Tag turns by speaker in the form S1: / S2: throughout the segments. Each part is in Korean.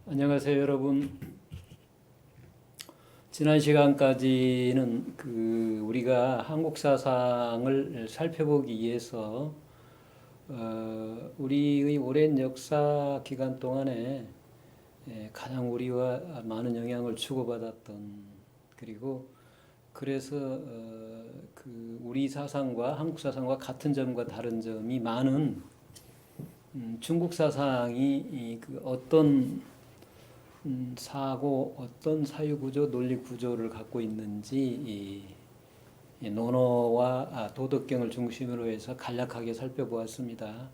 S1: 안녕하세요, 여러분. 지난 시간까지는 우리가 한국 사상을 살펴보기 위해서 우리의 오랜 역사 기간 동안에 가장 우리와 많은 영향을 주고받았던, 그리고 그래서 우리 사상과 한국 사상과 같은 점과 다른 점이 많은 중국 사상이 어떤 사고, 어떤 사유구조, 논리구조를 갖고 있는지 이 논어와 도덕경을 중심으로 해서 간략하게 살펴보았습니다.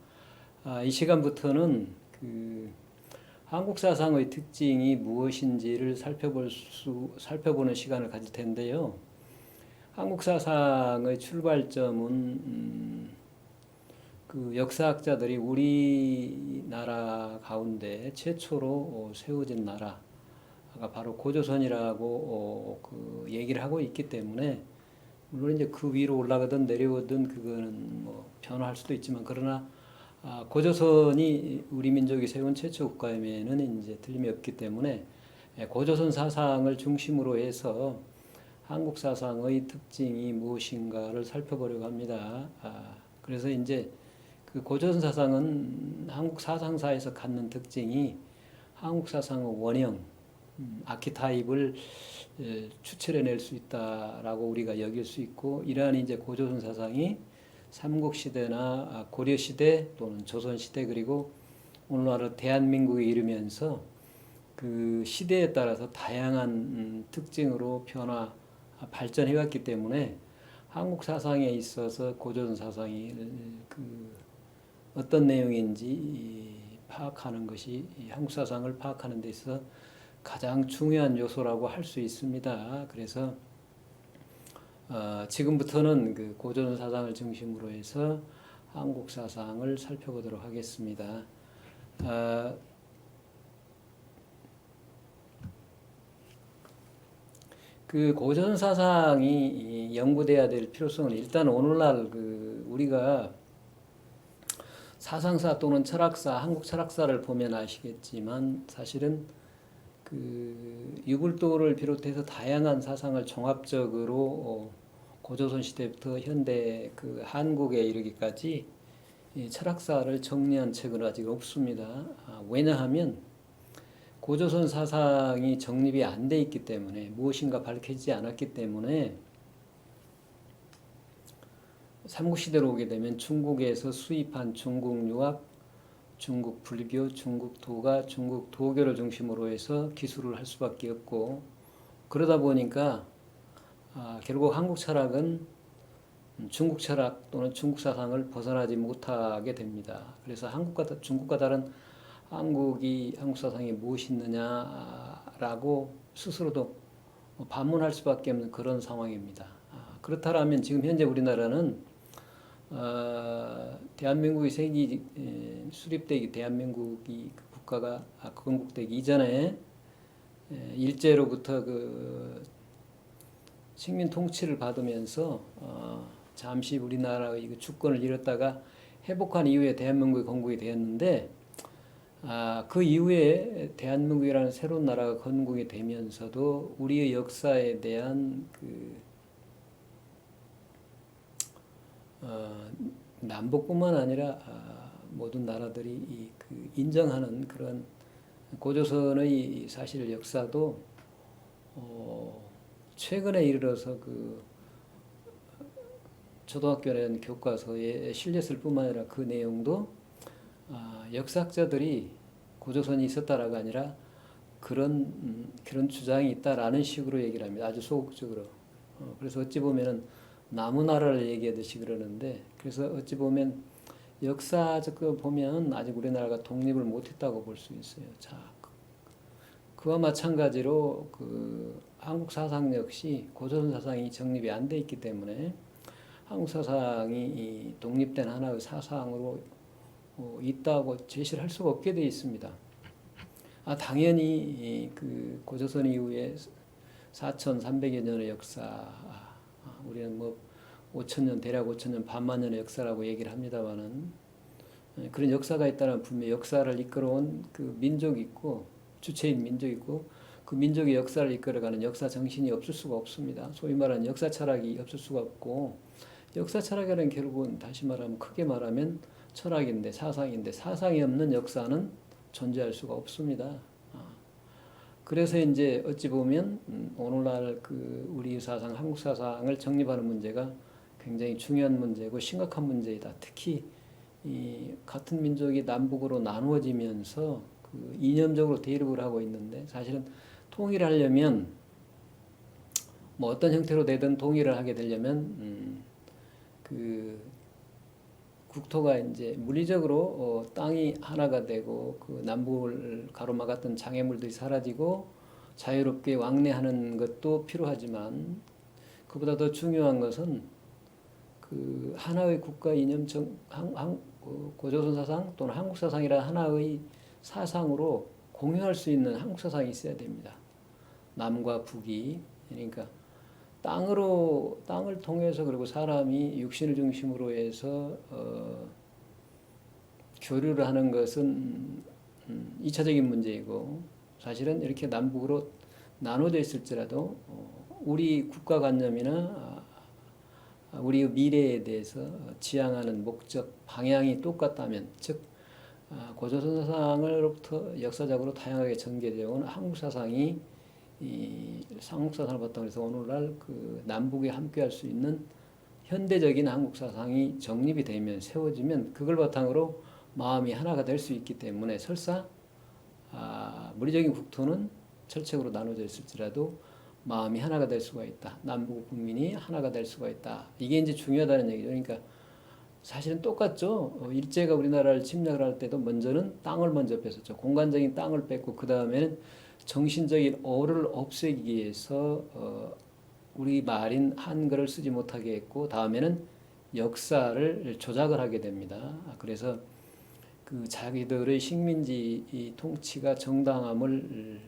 S1: 이 시간부터는 한국 사상의 특징이 무엇인지를 살펴보는 시간을 가질 텐데요. 한국 사상의 출발점은 역사학자들이 우리나라 가운데 최초로 세워진 나라가 바로 고조선이라고 얘기를 하고 있기 때문에, 물론 이제 그 위로 올라가든 내려오든 그거는 뭐 변화할 수도 있지만, 그러나 고조선이 우리 민족이 세운 최초 국가임에는 이제 틀림이 없기 때문에 고조선 사상을 중심으로 해서 한국 사상의 특징이 무엇인가를 살펴보려고 합니다. 그래서 이제 고전 사상은 한국 사상사에서 갖는 특징이 한국 사상의 원형, 아키타입을 추출해낼 수 있다라고 우리가 여길 수 있고, 이러한 이제 고조선 사상이 삼국시대나 고려시대 또는 조선시대, 그리고 오늘날 대한민국에 이르면서 그 시대에 따라서 다양한 특징으로 발전해 왔기 때문에 한국 사상에 있어서 고조선 사상이 어떤 내용인지 파악하는 것이 한국 사상을 파악하는 데 있어서 가장 중요한 요소라고 할 수 있습니다. 그래서 지금부터는 고전 사상을 중심으로 해서 한국 사상을 살펴보도록 하겠습니다. 고전 사상이 연구돼야 될 필요성은, 일단 오늘날 우리가 사상사 또는 철학사, 한국 철학사를 보면 아시겠지만, 사실은 유불도를 비롯해서 다양한 사상을 종합적으로 고조선 시대부터 현대 한국에 이르기까지 철학사를 정리한 책은 아직 없습니다. 왜냐하면 고조선 사상이 정립이 안 돼 있기 때문에, 무엇인가 밝혀지지 않았기 때문에, 삼국시대로 오게 되면 중국에서 수입한 중국 유학, 중국 불교, 중국 도가, 중국 도교를 중심으로 해서 기술을 할 수밖에 없고, 그러다 보니까 결국 한국 철학은 중국 철학 또는 중국 사상을 벗어나지 못하게 됩니다. 그래서 한국과 중국과 다른 한국 사상이 무엇이 있느냐라고 스스로도 반문할 수밖에 없는 그런 상황입니다. 그렇다면 지금 현재 우리나라는 대한민국이 수립되기, 대한민국이 국가가 건국되기 이전에 일제로부터 식민 통치를 받으면서 잠시 우리나라의 주권을 잃었다가 회복한 이후에 대한민국이 건국이 되었는데, 그 이후에 대한민국이라는 새로운 나라가 건국이 되면서도 우리의 역사에 대한 남북뿐만 아니라 모든 나라들이 인정하는 그런 고조선의 사실 역사도 최근에 이르러서 초등학교 내 교과서에 실렸을 뿐만 아니라 그 내용도 역사학자들이 고조선이 있었다라가 아니라 그런 주장이 있다라는 식으로 얘기를 합니다. 아주 소극적으로. 그래서 어찌 보면은 나무나라를 얘기하듯이 그러는데, 그래서 어찌 보면 역사적으로 보면 아직 우리나라가 독립을 못했다고 볼 수 있어요. 자, 그와 마찬가지로 한국 사상 역시 고조선 사상이 정립이 안 돼 있기 때문에 한국 사상이 독립된 하나의 사상으로 있다고 제시를 할 수가 없게 되어 있습니다. 당연히 고조선 이후에 4,300여 년의 역사, 우리는 뭐 5,000년, 대략 5,000년, 반만 년의 역사라고 얘기를 합니다만은, 그런 역사가 있다면 분명히 역사를 이끌어온 민족이 있고, 주체인 민족이고 그 민족의 역사를 이끌어가는 역사 정신이 없을 수가 없습니다. 소위 말하는 역사 철학이 없을 수가 없고 역사 철학이라는 결국은 다시 말하면 크게 말하면 철학인데 사상인데 사상이 없는 역사는 존재할 수가 없습니다. 그래서 이제 어찌 보면 오늘날 그 우리 사상, 한국 사상을 정립하는 문제가 굉장히 중요한 문제고 심각한 문제이다. 특히 이 같은 민족이 남북으로 나누어지면서 그 이념적으로 대립을 하고 있는데 사실은 통일을 하려면 뭐 어떤 형태로 되든 통일을 하게 되려면 그 국토가 이제 물리적으로 땅이 하나가 되고 그 남북을 가로막았던 장애물들이 사라지고 자유롭게 왕래하는 것도 필요하지만 그보다 더 중요한 것은 그 하나의 국가 이념 고조선 사상 또는 한국 사상이라 하나의 사상으로 공유할 수 있는 한국 사상이 있어야 됩니다. 남과 북이 그러니까 땅을 통해서 그리고 사람이 육신을 중심으로 해서 교류를 하는 것은 2차적인 문제이고 사실은 이렇게 남북으로 나눠져 있을지라도 우리 국가관념이나 우리의 미래에 대해서 지향하는 목적, 방향이 똑같다면 즉 고조선 사상으로부터 역사적으로 다양하게 전개되어 온 한국 사상이 이 한국 사상을 바탕으로 해서 오늘날 그 남북이 함께할 수 있는 현대적인 한국 사상이 정립이 되면 세워지면 그걸 바탕으로 마음이 하나가 될 수 있기 때문에 설사 물리적인 국토는 철책으로 나눠져 있을지라도 마음이 하나가 될 수가 있다. 남북 국민이 하나가 될 수가 있다. 이게 이제 중요하다는 얘기죠. 그러니까 사실은 똑같죠. 일제가 우리나라를 침략을 할 때도 먼저는 땅을 먼저 뺏었죠. 공간적인 땅을 뺏고 그 다음에는 정신적인 어를 없애기 위해서 우리 말인 한글을 쓰지 못하게 했고 다음에는 역사를 조작을 하게 됩니다. 그래서 그 자기들의 식민지 통치가 정당함을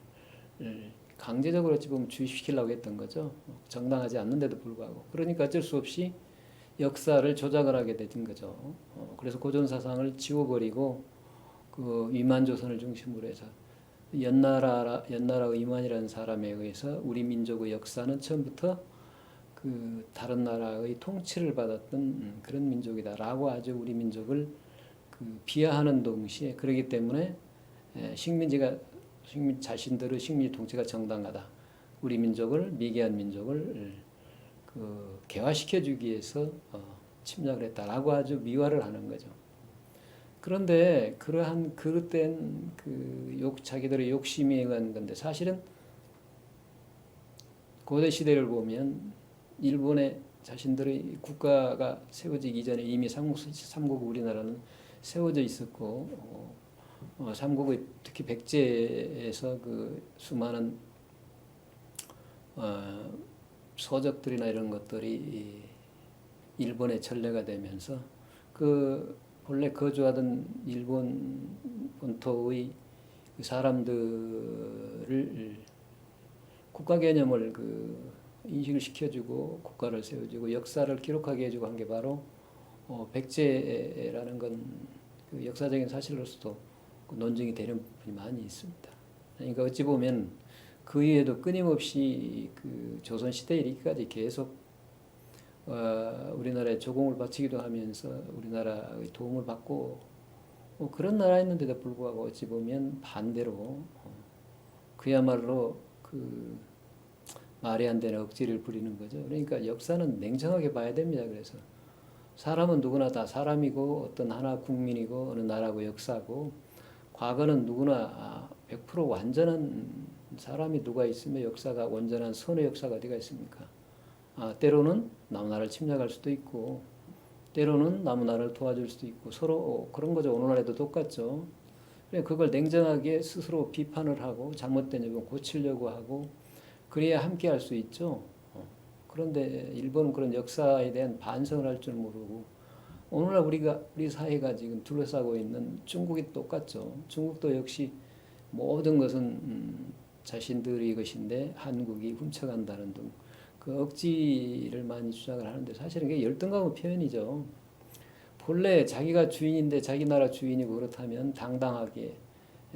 S1: 강제적으로 어찌 보면 주입시키려고 했던 거죠. 정당하지 않는데도 불구하고. 그러니까 어쩔 수 없이 역사를 조작을 하게 된 거죠. 그래서 고전 사상을 지워버리고 그 위만조선을 중심으로 해서 연나라 위만이라는 사람에 의해서 우리 민족의 역사는 처음부터 그 다른 나라의 통치를 받았던 그런 민족이다라고 아주 우리 민족을 그 비하하는 동시에 그렇기 때문에 자신들의 식민지 통치가 정당하다. 우리 민족을 미개한 민족을 그 개화시켜주기 위해서 침략을 했다라고 아주 미화를 하는 거죠. 그런데 그러한 그릇된 자기들의 욕심에 의한 건데 사실은 고대 시대를 보면 일본의 자신들의 국가가 세워지기 이전에 이미 삼국 우리나라는 세워져 있었고 삼국의 특히 백제에서 그 수많은 서적들이나 이런 것들이 일본의 전래가 되면서 그 본래 거주하던 일본 본토의 그 사람들을 국가 개념을 인식을 시켜주고 국가를 세워주고 역사를 기록하게 해주고 한 게 바로 백제라는 건 그 역사적인 사실로서도 논증이 되는 부분이 많이 있습니다. 그러니까 어찌 보면 그 이후에도 끊임없이 그 조선 시대 이르기까지 계속 우리나라에 조공을 바치기도 하면서 우리나라의 도움을 받고 그런 나라였는데도 불구하고 어찌 보면 반대로 그야말로 그 말이 안 되는 억지를 부리는 거죠. 그러니까 역사는 냉정하게 봐야 됩니다. 그래서 사람은 누구나 다 사람이고 어떤 하나 국민이고 어느 나라고 역사고 과거는 누구나 100% 완전한 사람이 누가 있으면 역사가 온전한 선의 역사가 어디가 있습니까? 때로는 남 나라를 침략할 수도 있고 때로는 남 나라를 도와줄 수도 있고 서로 그런 거죠. 오늘날에도 똑같죠. 그걸 냉정하게 스스로 비판을 하고 잘못된 점을 고치려고 하고 그래야 함께 할 수 있죠. 그런데 일본은 그런 역사에 대한 반성을 할 줄 모르고 오늘날 우리 사회가 지금 둘러싸고 있는 중국이 똑같죠. 중국도 역시 모든 것은 자신들의 것인데 한국이 훔쳐간다는 등 그 억지를 많이 주장을 하는데 사실은 그게 열등감의 표현이죠. 본래 자기가 주인인데 자기 나라 주인이고 그렇다면 당당하게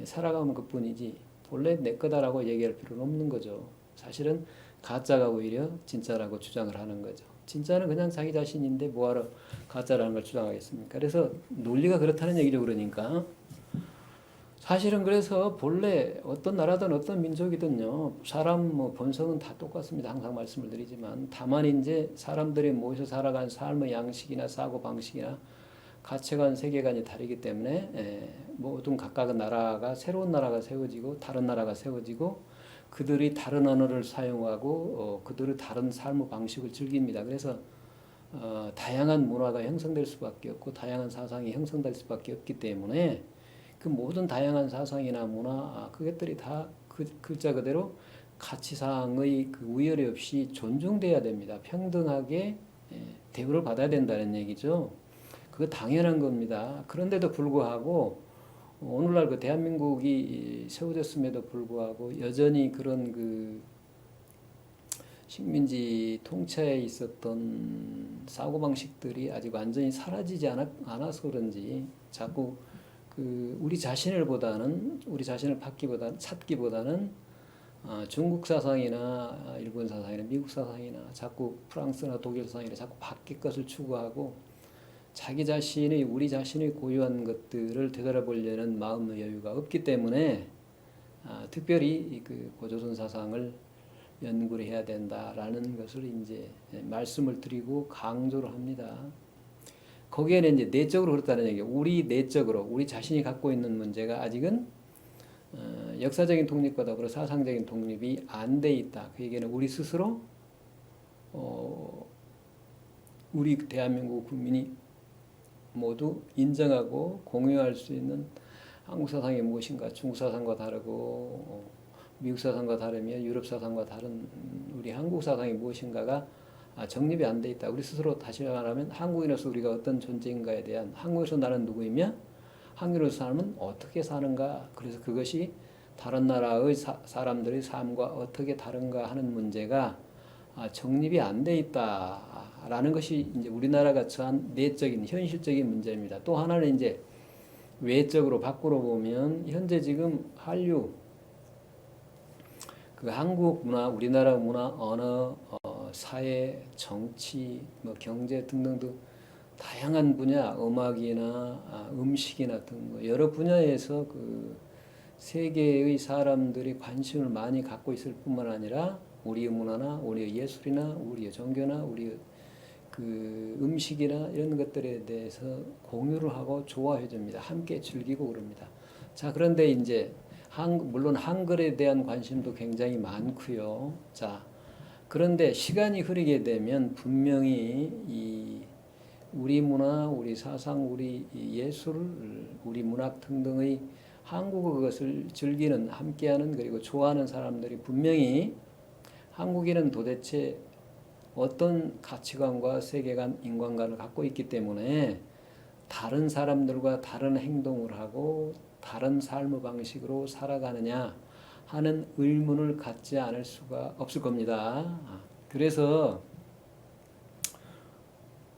S1: 살아가면 그뿐이지 본래 내 거다라고 얘기할 필요는 없는 거죠. 사실은 가짜가 오히려 진짜라고 주장을 하는 거죠. 진짜는 그냥 자기 자신인데 뭐하러 가짜라는 걸 주장하겠습니까? 그래서 논리가 그렇다는 얘기죠. 그러니까 사실은 그래서 본래 어떤 나라든 어떤 민족이든요, 사람 뭐 본성은 다 똑같습니다. 항상 말씀을 드리지만 다만 이제 사람들이 모여서 살아간 삶의 양식이나 사고 방식이나 가치관, 세계관이 다르기 때문에 모든 각각의 나라가 새로운 나라가 세워지고 다른 나라가 세워지고 그들이 다른 언어를 사용하고 그들의 다른 삶의 방식을 즐깁니다. 그래서 다양한 문화가 형성될 수밖에 없고 다양한 사상이 형성될 수밖에 없기 때문에 그 모든 다양한 사상이나 문화 그것들이 다 그 글자 그대로 가치상의 그 우열이 없이 존중돼야 됩니다. 평등하게 대우를 받아야 된다는 얘기죠. 그거 당연한 겁니다. 그런데도 불구하고 오늘날 그 대한민국이 세워졌음에도 불구하고 여전히 그런 그 식민지 통치에 있었던 사고방식들이 아직 완전히 사라지지 않아서 그런지 자꾸 그 우리 자신을 찾기보다는 중국 사상이나 일본 사상이나 미국 사상이나 자꾸 프랑스나 독일 사상이나 자꾸 바뀔 것을 추구하고 우리 자신의 고유한 것들을 되돌아보려는 마음의 여유가 없기 때문에 특별히 그 고조선 사상을 연구를 해야 된다라는 것을 이제 말씀을 드리고 강조를 합니다. 거기에는 이제 내적으로 그렇다는 얘기예요. 우리 자신이 갖고 있는 문제가 아직은 역사적인 독립과 더불어 사상적인 독립이 안 돼 있다. 그 얘기는 우리 스스로 우리 대한민국 국민이 모두 인정하고 공유할 수 있는 한국 사상이 무엇인가, 중국 사상과 다르고 미국 사상과 다르며 유럽 사상과 다른 우리 한국 사상이 무엇인가가 정립이 안 돼 있다. 우리 스스로 다시 말하면 한국인으로서 우리가 어떤 존재인가에 대한 한국에서 나는 누구이며 한국인으로서 삶은 어떻게 사는가. 그래서 그것이 다른 나라의 사람들의 삶과 어떻게 다른가 하는 문제가 정립이 안 돼 있다라는 것이 이제 우리나라가 처한 내적인 현실적인 문제입니다. 또 하나는 이제 외적으로 밖으로 보면 현재 지금 한류 그 한국 문화, 우리나라 문화, 언어, 사회, 정치, 뭐 경제 등등등 다양한 분야, 음악이나 음식이나 등 여러 분야에서 그 세계의 사람들이 관심을 많이 갖고 있을 뿐만 아니라 우리의 문화나 우리의 예술이나 우리의 종교나 우리의 그 음식이나 이런 것들에 대해서 공유를 하고 좋아해 줍니다. 함께 즐기고 그럽니다. 자, 그런데 이제 물론 한글에 대한 관심도 굉장히 많고요. 자, 그런데 시간이 흐르게 되면 분명히 이 우리 문화, 우리 사상, 우리 예술, 우리 문학 등등의 한국어 그것을 즐기는, 함께하는 그리고 좋아하는 사람들이 분명히 한국인은 도대체 어떤 가치관과 세계관, 인간관을 갖고 있기 때문에 다른 사람들과 다른 행동을 하고 다른 삶의 방식으로 살아가느냐 하는 의문을 갖지 않을 수가 없을 겁니다. 그래서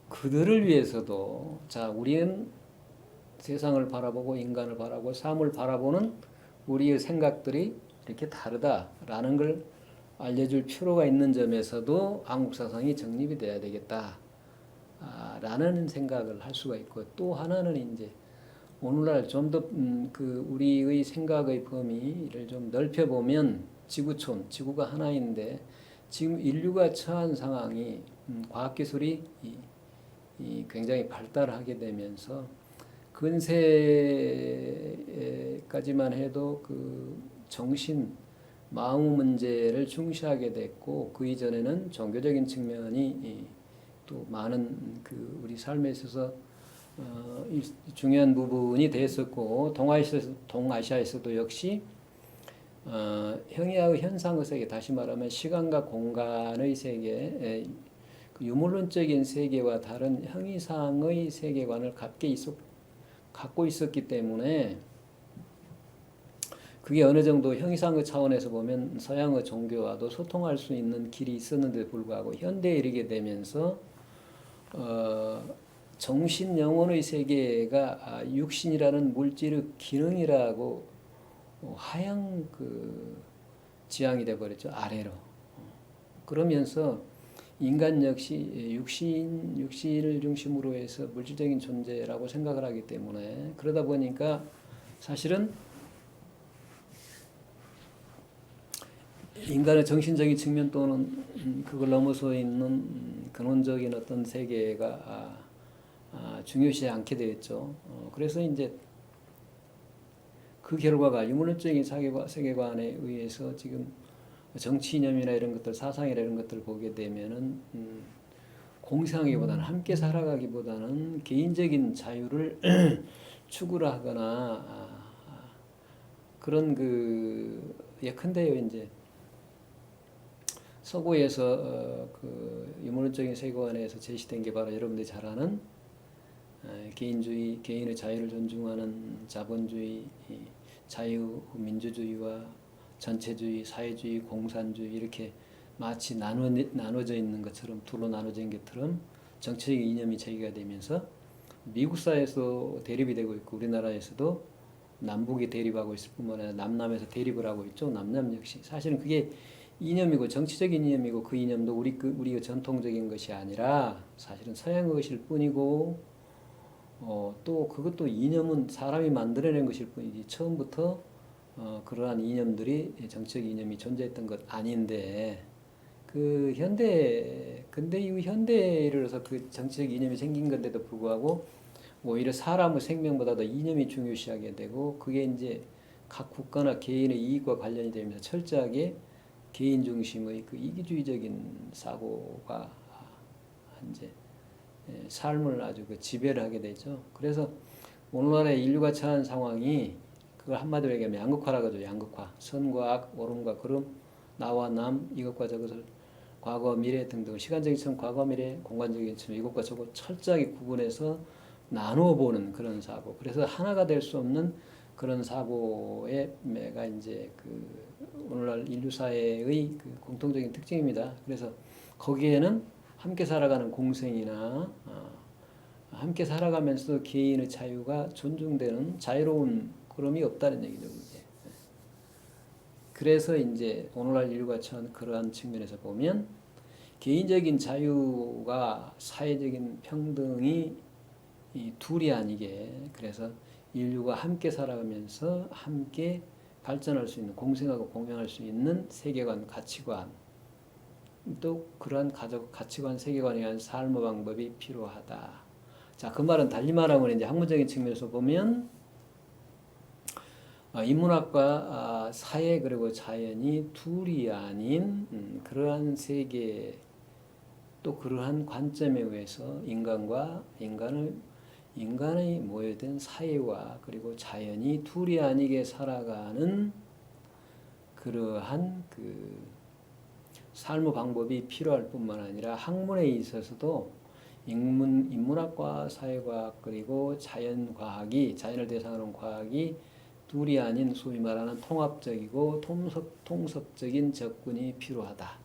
S1: 그들을 위해서도 우리는 세상을 바라보고 인간을 바라보고 삶을 바라보는 우리의 생각들이 이렇게 다르다라는 걸 알려줄 필요가 있는 점에서도 한국 사상이 정립이 돼야 되겠다 라는 생각을 할 수가 있고, 또 하나는 이제 오늘날 좀 더 그 우리의 생각의 범위를 좀 넓혀보면 지구가 하나인데 지금 인류가 처한 상황이 과학기술이 굉장히 발달하게 되면서 근세까지만 해도 그 정신, 마음 문제를 중시하게 됐고 그 이전에는 종교적인 측면이 또 많은 그 우리 삶에 있어서 중요한 부분이 됐었고 동아시아에서도 역시 형이하의 현상의 세계, 다시 말하면 시간과 공간의 세계, 그 유물론적인 세계와 다른 형이상의 세계관을 갖고 있었기 때문에 그게 어느 정도 형이상의 차원에서 보면 서양의 종교와도 소통할 수 있는 길이 있었는데 불구하고 현대에 이르게 되면서 정신 영혼의 세계가 육신이라는 물질의 기능이라고 하향 지향이 돼 버렸죠. 아래로. 그러면서 인간 역시 육신을 중심으로 해서 물질적인 존재라고 생각을 하기 때문에 그러다 보니까 사실은 인간의 정신적인 측면 또는 그걸 넘어서 있는 근원적인 어떤 세계가 중요시 않게 되었죠. 그래서 이제 그 결과가 유물론적인 세계관에 의해서 지금 정치 이념이나 이런 것들, 사상이나 이런 것들을 보게 되면은 공생하기보다는 함께 살아가기보다는 개인적인 자유를 추구를 하거나 그런 예컨대요 이제 서구에서 유물론적인 세계관에서 제시된 게 바로 여러분들이 잘 아는 개인주의, 개인의 자유를 존중하는 자본주의, 자유민주주의와 전체주의, 사회주의, 공산주의 이렇게 마치 나눠져 있는 것처럼 둘로 나눠져 있는 것처럼 정치적 이념이 제기가 되면서 미국 사회에서 대립이 되고 있고 우리나라에서도 남북이 대립하고 있을 뿐만 아니라 남남에서 대립을 하고 있죠. 남남 역시 사실은 그게 이념이고 정치적인 이념이고 그 이념도 우리가 전통적인 것이 아니라 사실은 서양의 것일 뿐이고 또 그것도 이념은 사람이 만들어낸 것일 뿐이지 처음부터 그러한 이념들이 정치적 이념이 존재했던 것 아닌데 근대 이후 현대를 해서 그 정치적 이념이 생긴 건데도 불구하고 오히려 사람의 생명보다도 이념이 중요시하게 되고 그게 이제 각 국가나 개인의 이익과 관련이 되면서 철저하게 개인 중심의 그 이기주의적인 사고가 이제 삶을 아주 지배를 하게 되죠. 그래서 오늘날의 인류가 처한 상황이 그걸 한마디로 얘기하면 양극화라고 하죠. 양극화. 선과 악, 옳음과 그름, 나와 남, 이것과 저것을 과거, 미래 등등 시간적인 점, 과거, 미래, 공간적인 점, 이것과 저것 철저하게 구분해서 나누어 보는 그런 사고. 그래서 하나가 될 수 없는 그런 사고의 매가 이제 오늘날 인류 사회의 공통적인 특징입니다. 그래서 거기에는 함께 살아가는 공생이나 함께 살아가면서 개인의 자유가 존중되는 자유로운 그럼이 없다는 얘기죠. 이제. 그래서 이제 오늘날 인류가 처한 그러한 측면에서 보면 개인적인 자유가 사회적인 평등이 이 둘이 아니게 그래서 인류가 함께 살아가면서 함께 발전할 수 있는 공생하고 공명할 수 있는 세계관, 가치관 또 그러한 가치관, 세계관에 의한 삶의 방법이 필요하다. 자, 그 말은 달리 말하면 이제 학문적인 측면에서 보면 인문학과 사회 그리고 자연이 둘이 아닌 그러한 세계 또 그러한 관점에 의해서 인간의 모여든 사회와 그리고 자연이 둘이 아니게 살아가는 그러한 삶의 방법이 필요할 뿐만 아니라 학문에 있어서도 인문학과 사회과학 그리고 자연과학이 자연을 대상으로 한 과학이 둘이 아닌 소위 말하는 통합적이고 통섭적인 접근이 필요하다.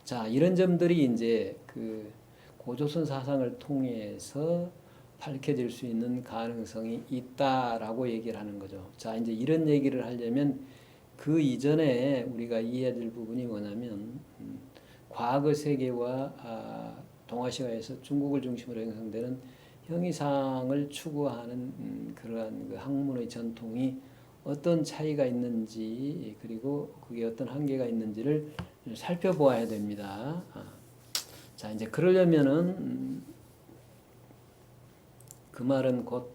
S1: 자, 이런 점들이 이제 고조선 사상을 통해서 밝혀질 수 있는 가능성이 있다라고 얘기를 하는 거죠. 자, 이제 이런 얘기를 하려면 그 이전에 우리가 이해해야 될 부분이 뭐냐면 과거 세계와 동아시아에서 중국을 중심으로 형성되는 형이상을 추구하는 그러한 학문의 전통이 어떤 차이가 있는지 그리고 그게 어떤 한계가 있는지를 살펴보아야 됩니다. 자, 이제 그러려면은 그 말은 곧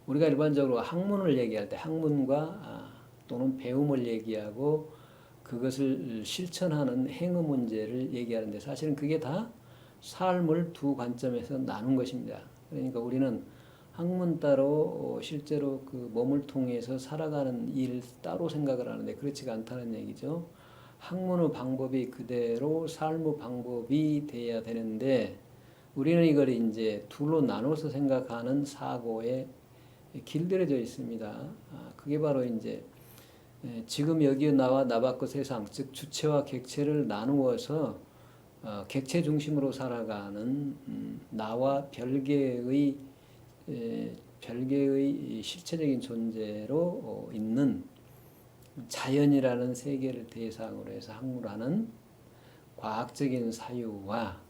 S1: 우리가 일반적으로 학문을 얘기할 때 학문과 또는 배움을 얘기하고 그것을 실천하는 행위 문제를 얘기하는데 사실은 그게 다 삶을 두 관점에서 나눈 것입니다. 그러니까 우리는 학문 따로 실제로 몸을 통해서 살아가는 일을 따로 생각을 하는데 그렇지가 않다는 얘기죠. 학문의 방법이 그대로 삶의 방법이 돼야 되는데 우리는 이걸 이제 둘로 나눠서 생각하는 사고에 길들여져 있습니다. 그게 바로 이제 지금 여기 나와 나 밖의 세상, 즉 주체와 객체를 나누어서 객체 중심으로 살아가는 나와 별개의 실체적인 존재로 있는 자연이라는 세계를 대상으로 해서 학문하는 과학적인 사유와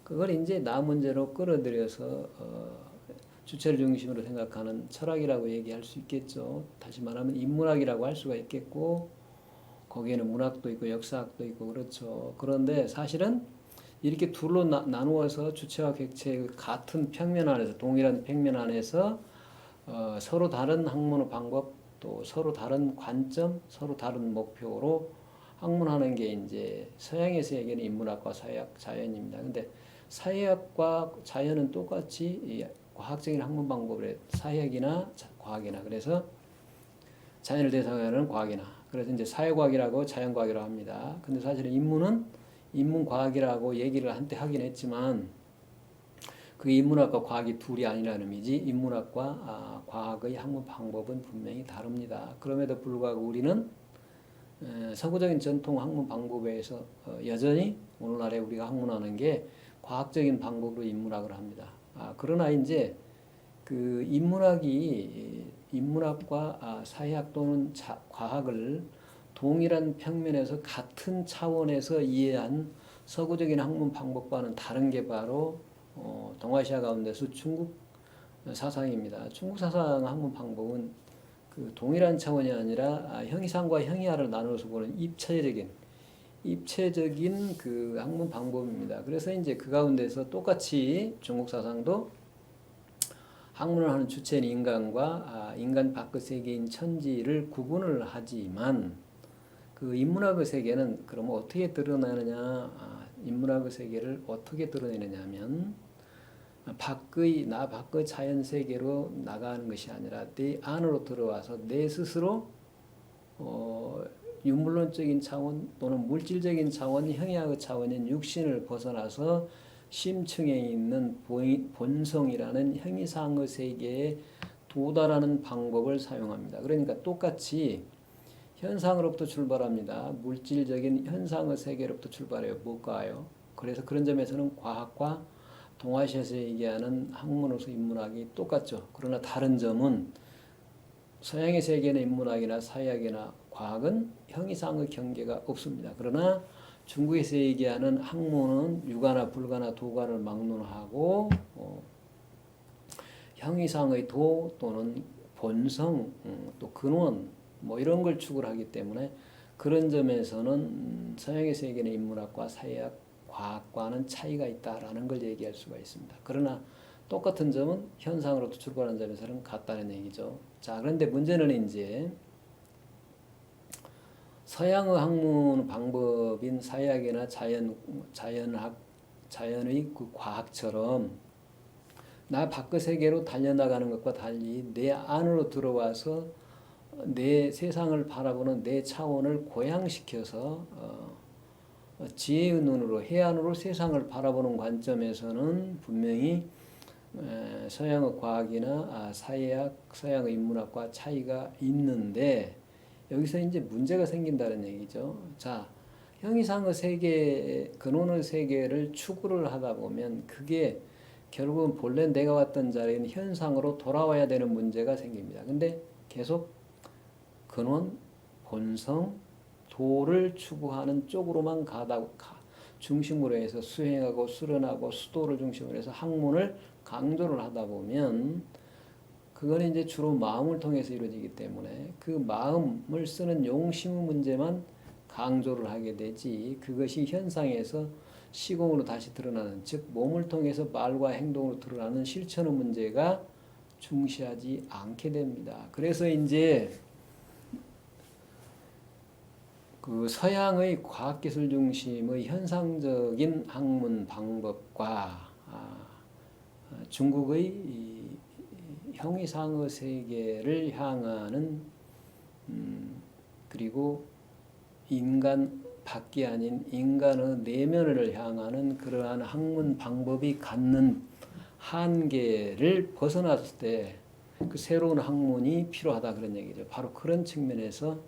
S1: 그걸 이제 나 문제로 끌어들여서 주체를 중심으로 생각하는 철학이라고 얘기할 수 있겠죠. 다시 말하면 인문학이라고 할 수가 있겠고 거기에는 문학도 있고 역사학도 있고 그렇죠. 그런데 사실은 이렇게 둘로 나누어서 주체와 객체의 같은 평면 안에서 동일한 평면 안에서 서로 다른 학문의 방법 또 서로 다른 관점, 서로 다른 목표로 학문하는 게 이제 서양에서 얘기하는 인문학과 사회학, 자연입니다. 근데 사회학과 자연은 똑같이 이 과학적인 학문 방법을 사회학이나 과학이나 그래서 자연을 대상으로 하는 과학이나 그래서 이제 사회과학이라고 자연과학이라고 합니다. 근데 사실은 인문은 인문과학이라고 얘기를 한때 하긴 했지만 그 인문학과 과학이 둘이 아니라는 의미지 인문학과 과학의 학문 방법은 분명히 다릅니다. 그럼에도 불구하고 우리는 서구적인 전통 학문 방법에서 여전히 오늘날에 우리가 학문하는 게 과학적인 방법으로 인문학을 합니다. 그러나 이제 그 인문학과 사회학 또는 과학을 동일한 평면에서 같은 차원에서 이해한 서구적인 학문 방법과는 다른 게 바로 동아시아 가운데서 중국 사상입니다. 중국 사상 학문 방법은 그 동일한 차원이 아니라 형이상과 형이하를 나누어서 보는 입체적인 그 학문 방법입니다. 그래서 이제 그 가운데서 똑같이 중국 사상도 학문을 하는 주체인 인간과 인간 밖의 세계인 천지를 구분을 하지만 그 인문학의 세계는 그럼 어떻게 드러나느냐? 인문학의 세계를 어떻게 드러내느냐 하면 나 밖의 자연 세계로 나가는 것이 아니라 내 안으로 들어와서 내 스스로 유물론적인 차원 또는 물질적인 차원, 형이학의 차원인 육신을 벗어나서 심층에 있는 본성이라는 형이상의 세계에 도달하는 방법을 사용합니다. 그러니까 똑같이 현상으로부터 출발합니다. 물질적인 현상의 세계로부터 출발해요. 뭘까요? 그래서 그런 점에서는 과학과 동아시아에서 얘기하는 학문으로서 인문학이 똑같죠. 그러나 다른 점은 서양의 세계는 인문학이나 사회학이나 과학은 형이상의 경계가 없습니다. 그러나 중국에서 얘기하는 학문은 유가나 불가나 도가를 막론하고 형이상의 도 또는 본성 또 근원 뭐 이런 걸 추구를 하기 때문에 그런 점에서는 서양의 세계는 인문학과 사회학, 과학과는 차이가 있다라는 걸 얘기할 수가 있습니다. 그러나 똑같은 점은 현상으로부터 출발하는 점에서는 같다는 얘기죠. 자, 그런데 문제는 이제 서양의 학문 방법인 사회학이나 자연의 그 과학처럼 나 밖의 세계로 달려나가는 것과 달리 내 안으로 들어와서 내 세상을 바라보는 내 차원을 고양시켜서 지혜의 눈으로 해안으로 세상을 바라보는 관점에서는 분명히 서양의 과학이나 사회학, 서양의 인문학과 차이가 있는데 여기서 이제 문제가 생긴다는 얘기죠. 자, 형이상의 세계, 근원의 세계를 추구를 하다 보면 그게 결국은 본래 내가 왔던 자리인 현상으로 돌아와야 되는 문제가 생깁니다. 근데 계속 근원, 본성, 도를 추구하는 쪽으로만 중심으로 해서 수행하고 수련하고 수도를 중심으로 해서 학문을 강조를 하다 보면 그거는 이제 주로 마음을 통해서 이루어지기 때문에 그 마음을 쓰는 용심의 문제만 강조를 하게 되지 그것이 현상에서 시공으로 다시 드러나는 즉 몸을 통해서 말과 행동으로 드러나는 실천의 문제가 중시하지 않게 됩니다. 그래서 이제 그 서양의 과학기술 중심의 현상적인 학문 방법과 중국의 형이상의 세계를 향하는 그리고 인간 밖이 아닌 인간의 내면을 향하는 그러한 학문 방법이 갖는 한계를 벗어났을 때 그 새로운 학문이 필요하다 그런 얘기죠. 바로 그런 측면에서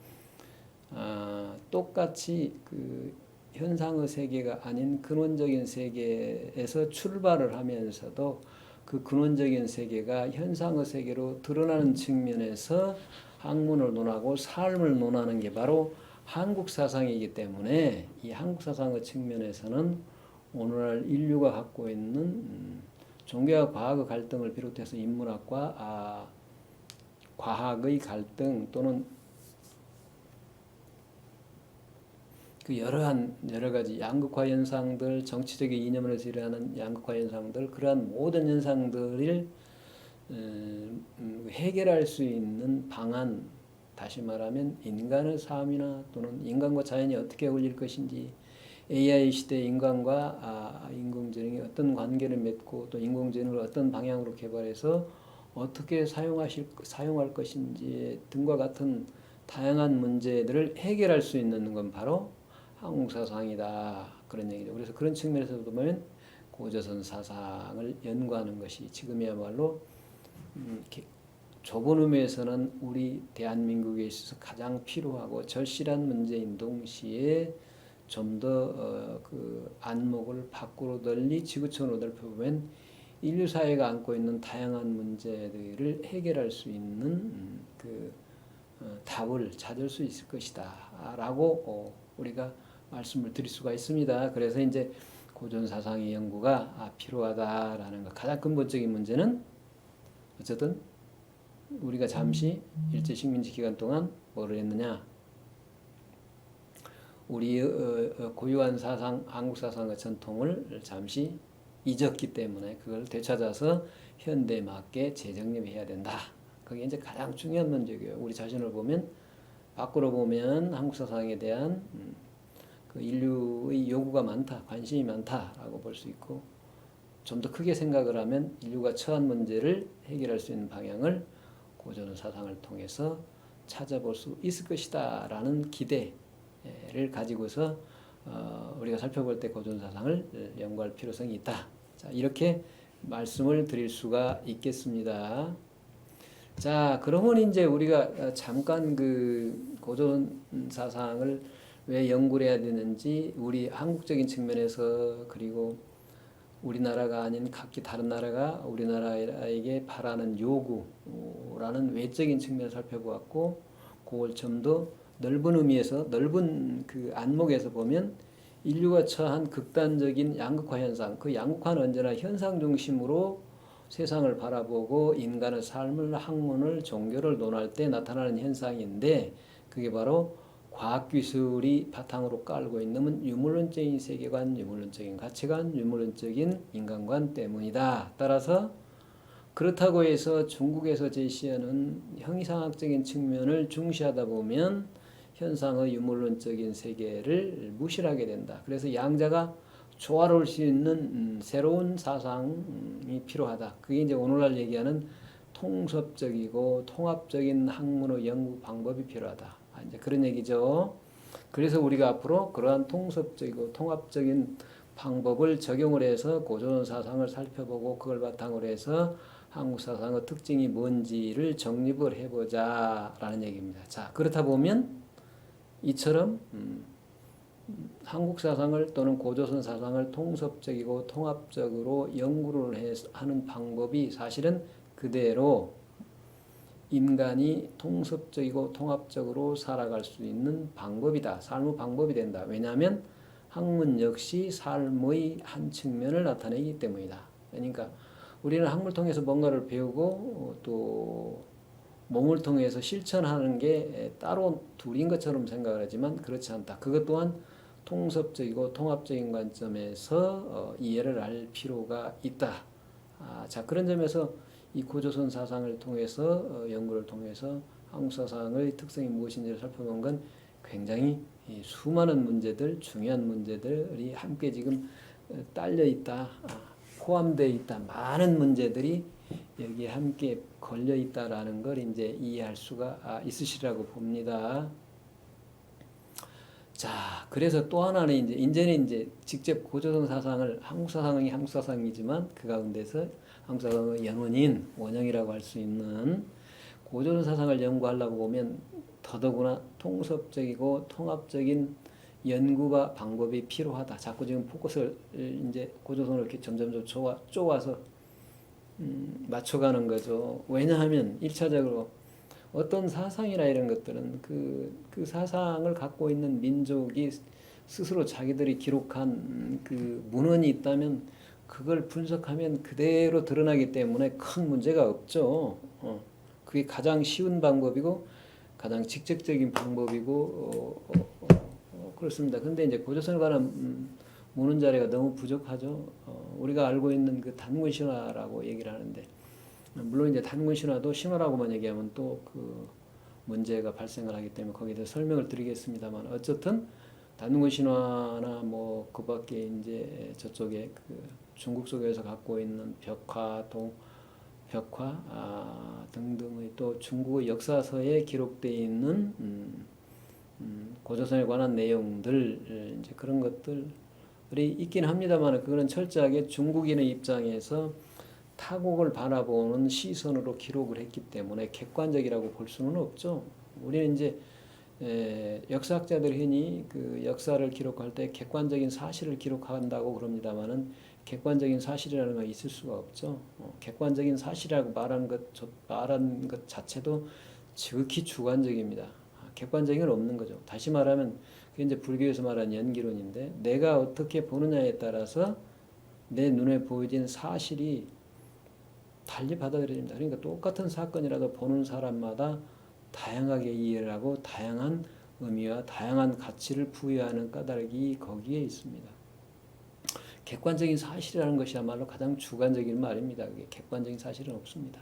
S1: 똑같이 그 현상의 세계가 아닌 근원적인 세계에서 출발을 하면서도 그 근원적인 세계가 현상의 세계로 드러나는 측면에서 학문을 논하고 삶을 논하는 게 바로 한국 사상이기 때문에 이 한국 사상의 측면에서는 오늘날 인류가 갖고 있는 종교와 과학의 갈등을 비롯해서 인문학과 과학의 갈등 또는 그 여러 가지 양극화 현상들, 정치적인 이념으로서 일어나는 양극화 현상들, 그러한 모든 현상들을 해결할 수 있는 방안, 다시 말하면 인간의 삶이나 또는 인간과 자연이 어떻게 어울릴 것인지, AI 시대 인간과 인공지능이 어떤 관계를 맺고 또 인공지능을 어떤 방향으로 개발해서 어떻게 사용할 것인지 등과 같은 다양한 문제들을 해결할 수 있는 건 바로 한국 사상이다, 그런 얘기죠. 그래서 그런 측면에서 보면 고조선 사상을 연구하는 것이 지금이야말로 좁은 의미에서는 우리 대한민국에 있어서 가장 필요하고 절실한 문제인 동시에 좀 더 그 안목을 밖으로 널리 지구촌으로 넓혀보면 인류 사회가 안고 있는 다양한 문제들을 해결할 수 있는 답을 찾을 수 있을 것이다라고 우리가 말씀을 드릴 수가 있습니다. 그래서 이제 고전 사상의 연구가 필요하다라는 것. 가장 근본적인 문제는 어쨌든 우리가 잠시 일제 식민지 기간 동안 뭐를 했느냐? 우리 고유한 사상, 한국 사상의 전통을 잠시 잊었기 때문에 그걸 되찾아서 현대에 맞게 재정립해야 된다. 그게 이제 가장 중요한 문제고요. 우리 자신을 보면 밖으로 보면 한국 사상에 대한 그 인류의 요구가 많다, 관심이 많다라고 볼 수 있고, 좀 더 크게 생각을 하면 인류가 처한 문제를 해결할 수 있는 방향을 고전 사상을 통해서 찾아볼 수 있을 것이다라는 기대를 가지고서 우리가 살펴볼 때 고전 사상을 연구할 필요성이 있다. 자, 이렇게 말씀을 드릴 수가 있겠습니다. 자, 그러면 이제 우리가 잠깐 그 고전 사상을 왜 연구를 해야 되는지, 우리 한국적인 측면에서, 그리고 우리나라가 아닌 각기 다른 나라가 우리나라에게 바라는 요구라는 외적인 측면을 살펴보았고, 그걸 좀 더 넓은 의미에서, 넓은 그 안목에서 보면 인류가 처한 극단적인 양극화 현상, 그 양극화는 언제나 현상 중심으로 세상을 바라보고 인간의 삶을, 학문을, 종교를 논할 때 나타나는 현상인데, 그게 바로 과학기술이 바탕으로 깔고 있는 유물론적인 세계관, 유물론적인 가치관, 유물론적인 인간관 때문이다. 따라서 그렇다고 해서 중국에서 제시하는 형이상학적인 측면을 중시하다 보면 현상의 유물론적인 세계를 무시하게 된다. 그래서 양자가 조화로울 수 있는 새로운 사상이 필요하다. 그게 이제 오늘날 얘기하는 통섭적이고 통합적인 학문의 연구 방법이 필요하다. 이제 그런 얘기죠. 그래서 우리가 앞으로 그러한 통섭적이고 통합적인 방법을 적용을 해서 고전 사상을 살펴보고 그걸 바탕으로 해서 한국 사상의 특징이 뭔지를 정립을 해보자라는 얘기입니다. 자, 그렇다 보면 이처럼 한국 사상을 또는 고조선 사상을 통섭적이고 통합적으로 연구를 하는 방법이 사실은 그대로 인간이 통섭적이고 통합적으로 살아갈 수 있는 방법이다. 삶의 방법이 된다. 왜냐하면 학문 역시 삶의 한 측면을 나타내기 때문이다. 그러니까 우리는 학문을 통해서 뭔가를 배우고 또 몸을 통해서 실천하는 게 따로 둘인 것처럼 생각을 하지만 그렇지 않다. 그것 또한 통섭적이고 통합적인 관점에서 이해를 할 필요가 있다. 자, 그런 점에서 이 고조선 사상을 통해서 연구를 통해서 한국 사상의 특성이 무엇인지를 살펴본 건 굉장히 수많은 문제들, 중요한 문제들이 함께 지금 딸려 있다, 포함되어 있다. 많은 문제들이 여기에 함께 걸려 있다라는 걸 이제 이해할 수가 있으시라고 봅니다. 자, 그래서 또 하나는 이제는 직접 고조선 사상을 한국 사상이 한국 사상이지만 그 가운데서 한국 사상의 연원인 원형이라고 할 수 있는 고조선 사상을 연구하려고 보면 더더구나 통섭적이고 통합적인 연구와 방법이 필요하다. 자꾸 지금 포커스를 이제 고조선을 이렇게 점점 쪼아서 맞춰가는 거죠. 왜냐하면 1차적으로 어떤 사상이나 이런 것들은 그 사상을 갖고 있는 민족이 스스로 자기들이 기록한 그 문헌이 있다면 그걸 분석하면 그대로 드러나기 때문에 큰 문제가 없죠. 그게 가장 쉬운 방법이고 가장 직접적인 방법이고 그렇습니다. 근데 이제 고조선에 관한 문헌 자료가 너무 부족하죠. 우리가 알고 있는 그 단군 신화라고 얘기를 하는데 물론 이제 단군 신화도 신화라고만 얘기하면 또 그 문제가 발생을 하기 때문에 거기에 대해 설명을 드리겠습니다만 어쨌든 단군 신화나 뭐 그밖에 이제 저쪽에 그 중국 속에서 갖고 있는 벽화 등등의 또 중국의 역사서에 기록되어 있는 고조선에 관한 내용들 이제 그런 것들이 있긴 합니다만 그거는 철저하게 중국인의 입장에서 타국을 바라보는 시선으로 기록을 했기 때문에 객관적이라고 볼 수는 없죠. 우리는 이제 역사학자들 흔히 그 역사를 기록할 때 객관적인 사실을 기록한다고 그럽니다만은 객관적인 사실이라는 건 있을 수가 없죠. 객관적인 사실이라고 말한 것 자체도 지극히 주관적입니다. 객관적인 건 없는 거죠. 다시 말하면 그게 이제 불교에서 말하는 연기론인데 내가 어떻게 보느냐에 따라서 내 눈에 보여진 사실이 달리 받아들여집니다. 그러니까 똑같은 사건이라도 보는 사람마다 다양하게 이해를 하고 다양한 의미와 다양한 가치를 부여하는 까닭이 거기에 있습니다. 객관적인 사실이라는 것이야말로 가장 주관적인 말입니다. 그게 객관적인 사실은 없습니다.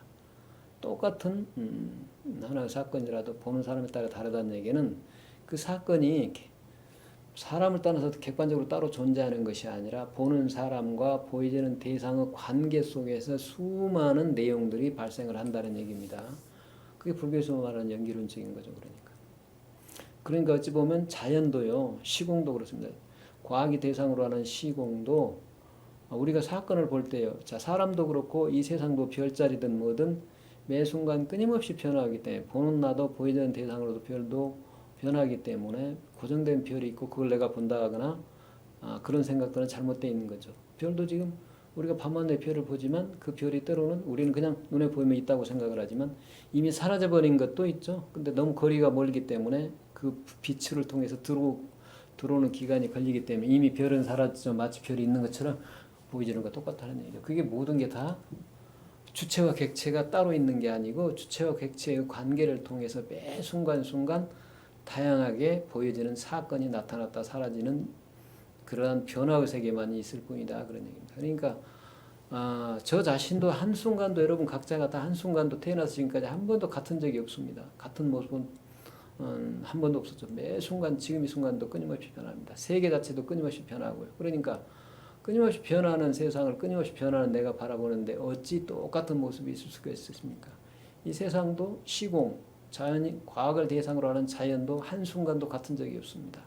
S1: 똑같은 하나의 사건이라도 보는 사람에 따라 다르다는 얘기는 그 사건이 사람을 떠나서 객관적으로 따로 존재하는 것이 아니라 보는 사람과 보여지는 대상의 관계 속에서 수많은 내용들이 발생을 한다는 얘기입니다. 그게 불교에서 말하는 연기론적인 거죠. 그러니까 어찌 보면 자연도요, 시공도 그렇습니다. 과학이 대상으로 하는 시공도 우리가 사건을 볼 때요, 자 사람도 그렇고 이 세상도 별자리든 뭐든 매 순간 끊임없이 변화하기 때문에 보는 나도 보여지는 대상으로도 별도 변하기 때문에 고정된 별이 있고 그걸 내가 본다 하거나 그런 생각들은 잘못되어 있는 거죠. 별도 지금 우리가 밤하늘의 별을 보지만 그 별이 때로는 우리는 그냥 눈에 보이면 있다고 생각을 하지만 이미 사라져버린 것도 있죠. 근데 너무 거리가 멀기 때문에 그 빛을 통해서 들어오는 기간이 걸리기 때문에 이미 별은 사라지죠. 마치 별이 있는 것처럼 보이지는 거 똑같다는 얘기죠. 그게 모든 게 다 주체와 객체가 따로 있는 게 아니고 주체와 객체의 관계를 통해서 매 순간순간 다양하게 보여지는 사건이 나타났다 사라지는 그러한 변화의 세계만 있을 뿐이다 그런 얘기입니다. 그러니까 저 자신도 한순간도 여러분 각자가 다 한순간도 태어나서 지금까지 한 번도 같은 적이 없습니다. 같은 모습은 한 번도 없었죠. 매 순간 지금 이 순간도 끊임없이 변합니다. 세계 자체도 끊임없이 변하고요. 그러니까 끊임없이 변하는 세상을 끊임없이 변하는 내가 바라보는데 어찌 똑같은 모습이 있을 수가 있습니까? 이 세상도 시공, 자연이 과학을 대상으로 하는 자연도 한순간도 같은 적이 없습니다.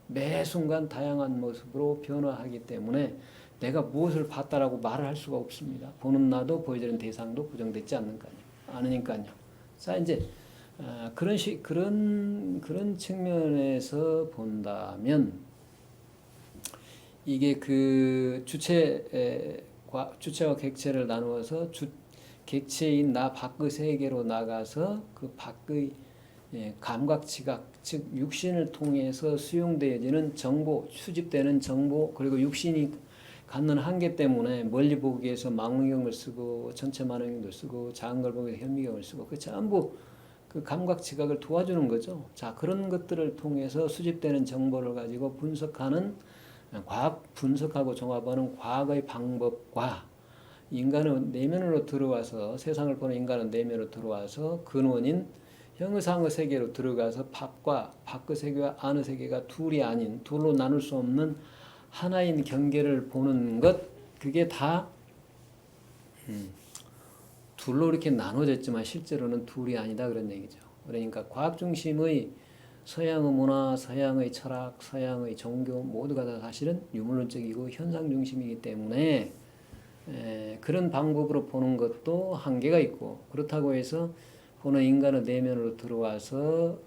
S1: 매 순간 다양한 모습으로 변화하기 때문에 내가 무엇을 봤다라고 말을 할 수가 없습니다. 보는 나도 보여지는 대상도 고정되지 않으니까요. 자 이제 그런 측면에서 본다면 이게 그 주체와 객체를 나누어서 객체인 나 밖의 세계로 나가서 그 밖의 감각, 지각, 즉 육신을 통해서 수용되어지는 정보, 수집되는 정보 그리고 육신이 갖는 한계 때문에 멀리 보기 위해서 망원경을 쓰고 전체 망원경도 쓰고 작은 걸 보기 위해서 현미경을 쓰고 그 전부 그 감각, 지각을 도와주는 거죠. 자 그런 것들을 통해서 수집되는 정보를 가지고 분석하는 과학 분석하고 종합하는 과학의 방법과 인간은 내면으로 들어와서 세상을 보는 인간은 내면으로 들어와서 근원인 형의상의 세계로 들어가서 밖의 세계와 안의 세계가 둘이 아닌 둘로 나눌 수 없는 하나인 경계를 보는 것 그게 다 둘로 이렇게 나눠졌지만 실제로는 둘이 아니다 그런 얘기죠. 그러니까 과학 중심의 서양의 문화, 서양의 철학, 서양의 종교 모두가 다 사실은 유물론적이고 현상 중심이기 때문에 그런 방법으로 보는 것도 한계가 있고 그렇다고 해서 보는 인간의 내면으로 들어와서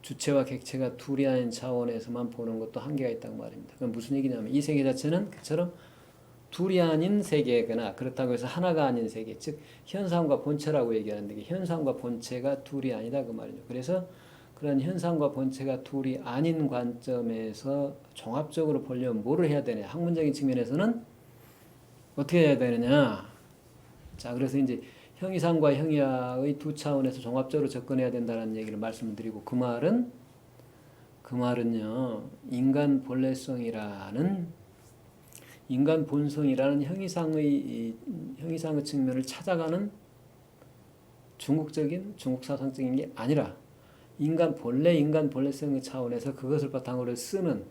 S1: 주체와 객체가 둘이 아닌 차원에서만 보는 것도 한계가 있다고 말입니다. 그건 무슨 얘기냐면 이 세계 자체는 그처럼 둘이 아닌 세계거나 그렇다고 해서 하나가 아닌 세계, 즉 현상과 본체라고 얘기하는데 현상과 본체가 둘이 아니다 그 말이죠. 그래서 그런 현상과 본체가 둘이 아닌 관점에서 종합적으로 보려면 뭐를 해야 되냐? 학문적인 측면에서는 어떻게 해야 되느냐? 자, 그래서 이제 형이상과 형이하의 두 차원에서 종합적으로 접근해야 된다는 얘기를 말씀드리고 그 말은요, 인간 본성이라는 형이상의 측면을 찾아가는 중국 사상적인 게 아니라 인간 본래성의 차원에서 그것을 바탕으로 쓰는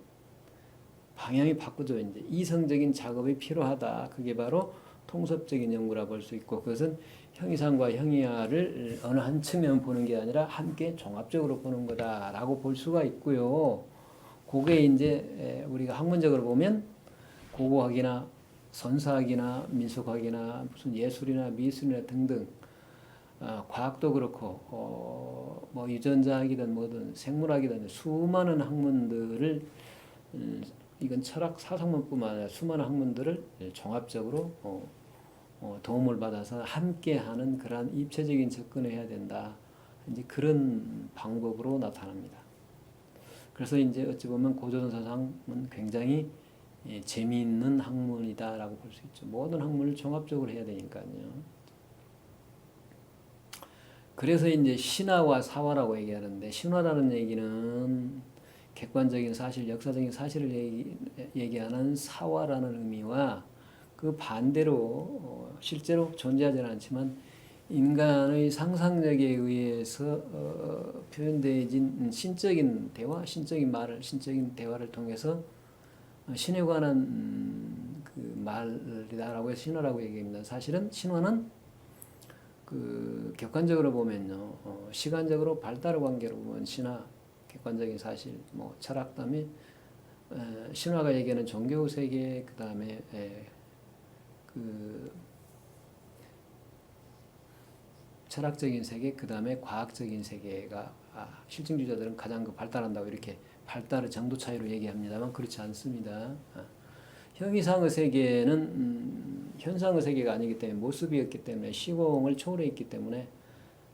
S1: 방향이 바꾸죠. 이제 이성적인 작업이 필요하다. 그게 바로 통섭적인 연구라 볼 수 있고, 그것은 형이상과 형이하를 어느 한 측면 보는 게 아니라 함께 종합적으로 보는 거다라고 볼 수가 있고요. 그게 이제 우리가 학문적으로 보면 고고학이나 선사학이나 민속학이나 무슨 예술이나 미술이나 등등 과학도 그렇고 뭐 유전자학이든 뭐든 생물학이든 수많은 학문들을 이건 철학 사상문뿐만 아니라 수많은 학문들을 종합적으로 도움을 받아서 함께하는 그러한 입체적인 접근을 해야 된다. 이제 그런 방법으로 나타납니다. 그래서 이제 어찌 보면 고조선 사상은 굉장히 재미있는 학문이다라고 볼 수 있죠. 모든 학문을 종합적으로 해야 되니까요. 그래서 이제 신화와 사화라고 얘기하는데, 신화라는 얘기는 객관적인 사실, 역사적인 사실을 얘기하는 사화라는 의미와 그 반대로 실제로 존재하지는 않지만 인간의 상상력에 의해서 표현되어진 신적인 대화, 신적인 대화를 통해서 신에 관한 그 말이다라고 해서 신화라고 얘기합니다. 사실은 신화는 그 객관적으로 보면요, 시간적으로 발달 관계로 보면 신화, 객관적인 사실, 뭐 철학 다음에 신화가 얘기하는 종교 세계, 그 다음에 그 철학적인 세계, 그 다음에 과학적인 세계가 실증주의자들은 가장 그 발달한다고 이렇게 발달의 정도 차이로 얘기합니다만 그렇지 않습니다. 형이상의 세계는 현상의 세계가 아니기 때문에 모습이었기 때문에 시공을 초월했기 때문에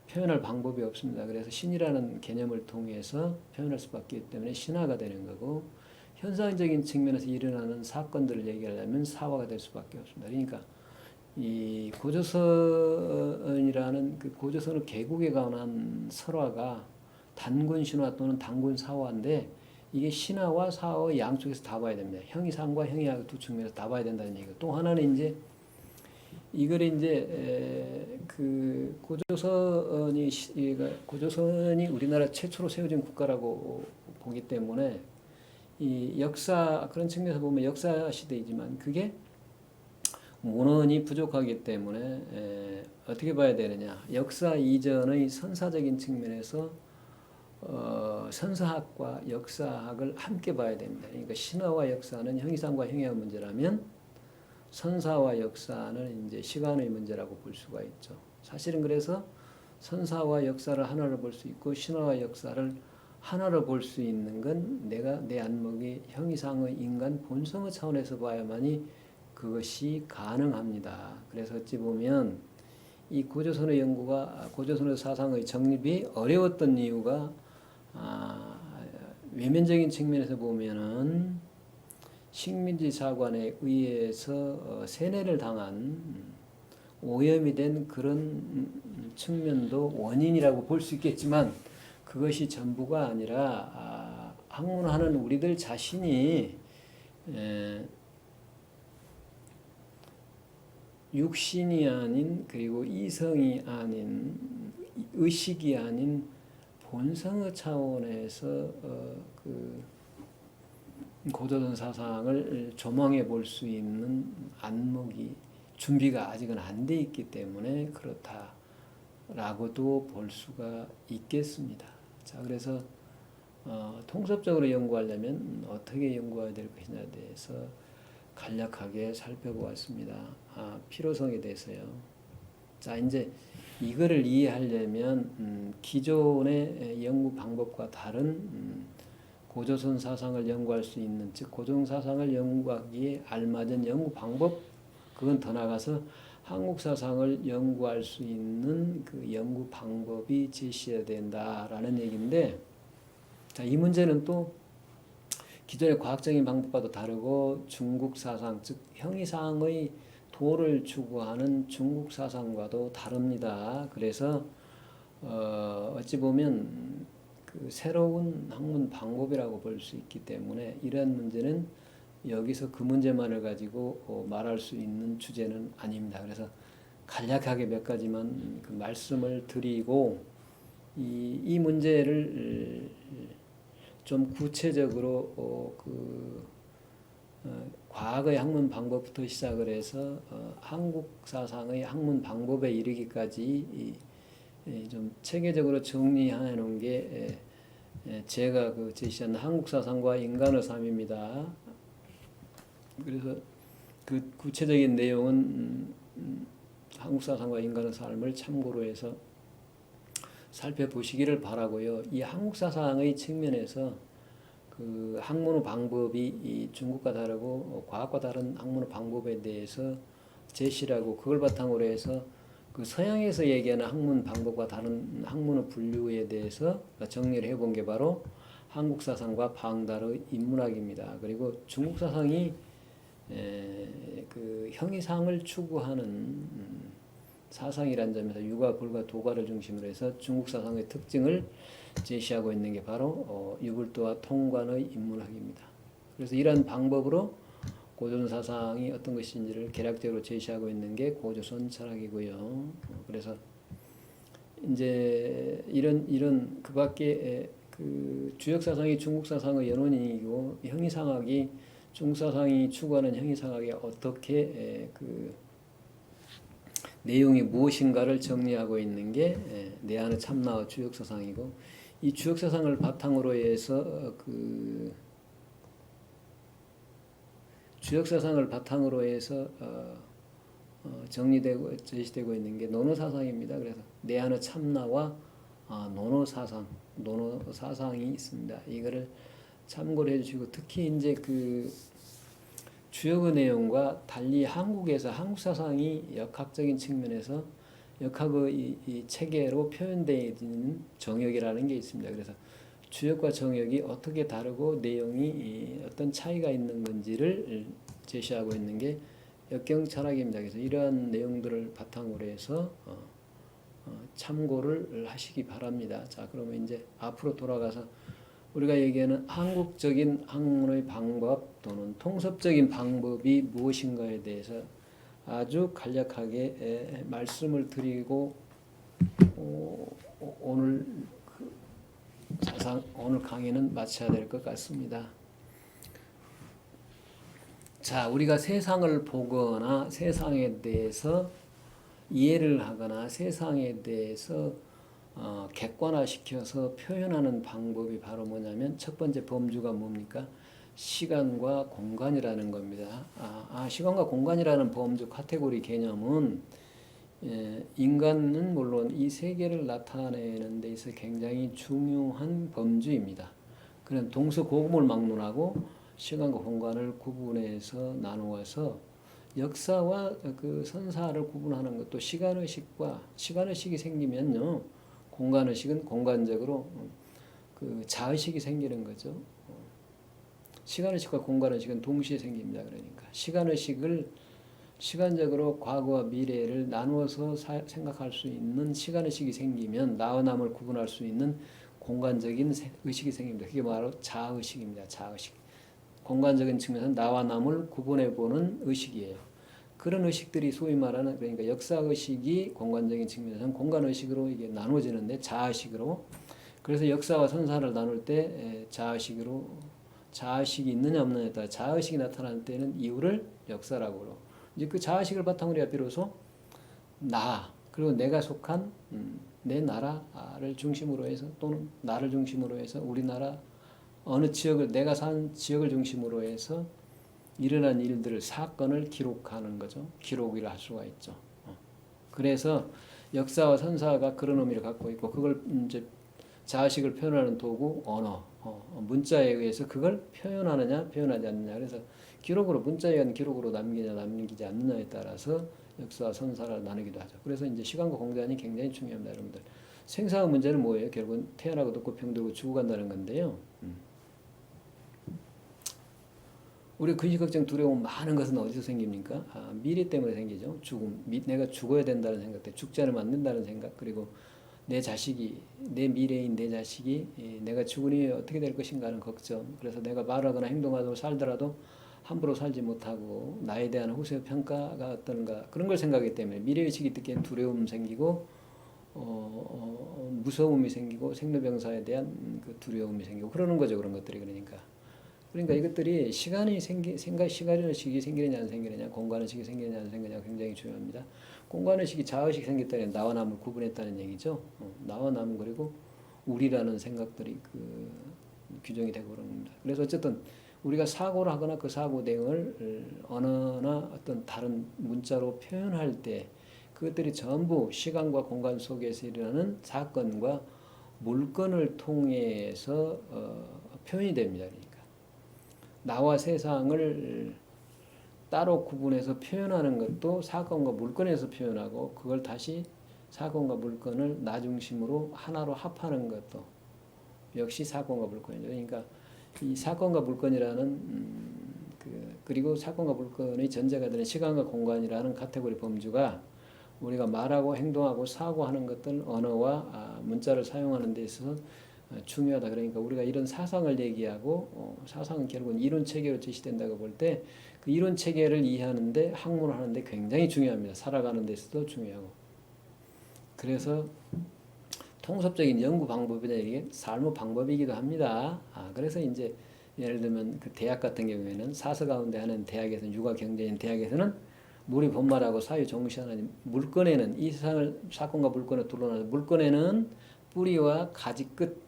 S1: 표현할 방법이 없습니다. 그래서 신이라는 개념을 통해서 표현할 수밖에 없기 때문에 신화가 되는 거고, 현상적인 측면에서 일어나는 사건들을 얘기하려면 사화가 될 수밖에 없습니다. 그러니까 이 고조선이라는 그 고조선의 개국에 관한 설화가 단군 신화 또는 단군 사화인데, 이게 신화와 사화 양쪽에서 다 봐야 됩니다. 형이상과 형이하 두 측면에서 다 봐야 된다는 얘기고, 또 하나는 이제 이걸 이제 그 고조선이 우리나라 최초로 세워진 국가라고 보기 때문에 이 역사 그런 측면에서 보면 역사 시대이지만 그게 문헌이 부족하기 때문에 어떻게 봐야 되느냐, 역사 이전의 선사적인 측면에서 선사학과 역사학을 함께 봐야 됩니다. 그러니까 신화와 역사는 형이상과 형이하 문제라면 선사와 역사는 이제 시간의 문제라고 볼 수가 있죠. 사실은 그래서 선사와 역사를 하나로 볼 수 있고 신화와 역사를 하나로 볼 수 있는 건 내 안목이 형이상의 인간 본성의 차원에서 봐야만이 그것이 가능합니다. 그래서 어찌 보면 이 고조선의 연구가 고조선의 사상의 정립이 어려웠던 이유가 외면적인 측면에서 보면은 식민지 사관에 의해서 세뇌를 당한 오염이 된 그런 측면도 원인이라고 볼 수 있겠지만 그것이 전부가 아니라 학문하는 우리들 자신이 육신이 아닌 그리고 이성이 아닌 의식이 아닌 본성의 차원에서 그 고조선 사상을 조망해 볼 수 있는 안목이 준비가 아직은 안 돼 있기 때문에 그렇다라고도 볼 수가 있겠습니다. 자, 그래서 통섭적으로 연구하려면 어떻게 연구해야 될 것이냐에 대해서 간략하게 살펴보았습니다. 필요성에 대해서요. 자, 이제 이거를 이해하려면 기존의 연구 방법과 다른 고조선 사상을 연구할 수 있는, 즉 고조선 사상을 연구하기에 알맞은 연구 방법, 그건 더 나아가서 한국 사상을 연구할 수 있는 그 연구 방법이 제시해야 된다라는 얘기인데, 자, 이 문제는 또 기존의 과학적인 방법과도 다르고 중국 사상, 즉 형이상의 도를 추구하는 중국 사상과도 다릅니다. 그래서 어찌 보면 그 새로운 학문 방법이라고 볼 수 있기 때문에 이러한 문제는 여기서 그 문제만을 가지고 말할 수 있는 주제는 아닙니다. 그래서 간략하게 몇 가지만 그 말씀을 드리고 이 문제를 좀 구체적으로 과거의 학문 방법부터 시작을 해서 한국 사상의 학문 방법에 이르기까지 좀 체계적으로 정리해 놓은 게 제가 그 제시한 한국 사상과 인간의 삶입니다. 그래서 그 구체적인 내용은 한국 사상과 인간의 삶을 참고로 해서 살펴보시기를 바라고요. 이 한국 사상의 측면에서 그 학문의 방법이 이 중국과 다르고 과학과 다른 학문의 방법에 대해서 제시하고 그걸 바탕으로 해서 그 서양에서 얘기하는 학문 방법과 다른 학문의 분류에 대해서 정리를 해본 게 바로 한국 사상과 방달의 인문학입니다. 그리고 중국 사상이 그 형이상을 추구하는 사상이란 점에서 유가, 불가, 도가를 중심으로 해서 중국 사상의 특징을 제시하고 있는 게 바로 유불도와 통관의 인문학입니다. 그래서 이러한 방법으로 고전 사상이 어떤 것인지를 개략적으로 제시하고 있는 게 고조선 철학이고요. 그래서 이제 이런 그밖에 그 주역 사상이 중국 사상의 연원이고 형이상학이 중국 사상이 추구하는 형이상학이 어떻게 그 내용이 무엇인가를 정리하고 있는 게 내한의 참나와 주역 사상이고, 이 주역 사상을 바탕으로 해서 그 주역 사상을 바탕으로 해서 정리되고 제시되고 있는 게 논어 사상입니다. 그래서 내한의 참나와 논어 사상이 있습니다. 이거를 참고를 해주시고, 특히 이제 그 주역의 내용과 달리 한국에서 한국 사상이 역학적인 측면에서 역학의 이 체계로 표현되어 있는 정역이라는 게 있습니다. 그래서 주역과 정역이 어떻게 다르고 내용이 어떤 차이가 있는 건지를 제시하고 있는 게 역경 철학입니다. 그래서 이러한 내용들을 바탕으로 해서 참고를 하시기 바랍니다. 자, 그러면 이제 앞으로 돌아가서 우리가 얘기하는 한국적인 학문의 방법 또는 통섭적인 방법이 무엇인가에 대해서 아주 간략하게 말씀을 드리고 오늘 오늘 강의는 마쳐야 될 것 같습니다. 자, 우리가 세상을 보거나 세상에 대해서 이해를 하거나 세상에 대해서 객관화시켜서 표현하는 방법이 바로 뭐냐면 첫 번째 범주가 뭡니까? 시간과 공간이라는 겁니다. 시간과 공간이라는 범주 카테고리 개념은 인간은 물론 이 세계를 나타내는 데 있어 굉장히 중요한 범주입니다. 그런 동서고금을 막론하고 시간과 공간을 구분해서 나누어서 역사와 그 선사를 구분하는 것도 시간의식이 생기면요, 공간의식은 공간적으로 그 자의식이 생기는 거죠. 시간의식과 공간의식은 동시에 생깁니다. 그러니까 시간의식을 시간적으로 과거와 미래를 나누어서 생각할 수 있는 시간의식이 생기면 나와 남을 구분할 수 있는 공간적인 의식이 생깁니다. 그게 바로 자의식입니다. 자의식. 공간적인 측면에서 나와 남을 구분해보는 의식이에요. 그런 의식들이 소위 말하는, 그러니까 역사의식이 공간적인 측면에서는 공간의식으로 이게 나눠지는데 자의식으로. 그래서 역사와 선사를 나눌 때 자의식이 있느냐 없느냐에 따라 자의식이 나타날 때는 이유를 역사라고 그러고, 이제 그 자의식을 바탕으로 해야 비로소 그리고 내가 속한 내 나라를 중심으로 해서 또는 나를 중심으로 해서 우리나라 어느 지역을 내가 산 지역을 중심으로 해서 일어난 일들을 사건을 기록하는 거죠. 기록이라 할 수가 있죠. 그래서 역사와 선사가 그런 의미를 갖고 있고 그걸 이제 자의식을 표현하는 도구 문자에 의해서 그걸 표현하느냐 표현하지 않느냐. 그래서 기록으로 문자에 의한 기록으로 남기냐 남기지 않느냐에 따라서 역사와 선사를 나누기도 하죠. 그래서 이제 시간과 공간이 굉장히 중요합니다, 여러분들. 생사의 문제는 뭐예요? 결국은 태어나고 늙고 병들고 죽어간다는 건데요. 우리 근심 걱정 두려움 많은 것은 어디서 생깁니까? 미래 때문에 생기죠. 죽음, 내가 죽어야 된다는 생각 때문에 죽지 않으면 안 된다는 생각, 그리고 내 자식이, 내 미래인 내 자식이 내가 죽으니 어떻게 될 것인가 하는 걱정. 그래서 내가 말하거나 행동하고 살더라도 함부로 살지 못하고 나에 대한 후세 평가가 어떤가 그런 걸 생각하기 때문에 미래의식이 듣기엔 두려움 생기고 무서움이 생기고 생로병사에 대한 그 두려움이 생기고 그러는 거죠. 그런 것들이. 그러니까 이것들이 시간의식이 생기느냐 안 생기느냐, 공간의식이 생기느냐 안 생기느냐 굉장히 중요합니다. 공간의식이 자의식이 생겼다는 나와 남을 구분했다는 얘기죠. 나와 남 그리고 우리라는 생각들이 그 규정이 되고 그런 겁니다. 그래서 어쨌든 우리가 사고를 하거나 그 사고 내용을 언어나 어떤 다른 문자로 표현할 때 그것들이 전부 시간과 공간 속에서 일어나는 사건과 물건을 통해서 표현이 됩니다. 그러니까 나와 세상을 따로 구분해서 표현하는 것도 사건과 물건에서 표현하고 그걸 다시 사건과 물건을 나 중심으로 하나로 합하는 것도 역시 사건과 물건이죠. 그러니까 이 사건과 물건이라는 그리고 사건과 물건의 전제가 되는 시간과 공간이라는 카테고리 범주가 우리가 말하고 행동하고 사고하는 것들 언어와 문자를 사용하는 데 있어서 중요하다. 그러니까 우리가 이런 사상을 얘기하고 사상은 결국은 이론 체계로 제시된다고 볼 때 그 이론 체계를 이해하는데 학문을 하는데 굉장히 중요합니다. 살아가는 데 있어도 중요하고. 그래서 통섭적인 연구 방법이나 이게 삶의 방법이기도 합니다. 그래서 이제 예를 들면 그 대학 같은 경우에는 사서 가운데 하는 대학에서는 육아 경제인 대학에서는 물이 본말하고 사유 정시하는 물건에는 이 세상을 사건과 물건을 둘러나서 물건에는 뿌리와 가지 끝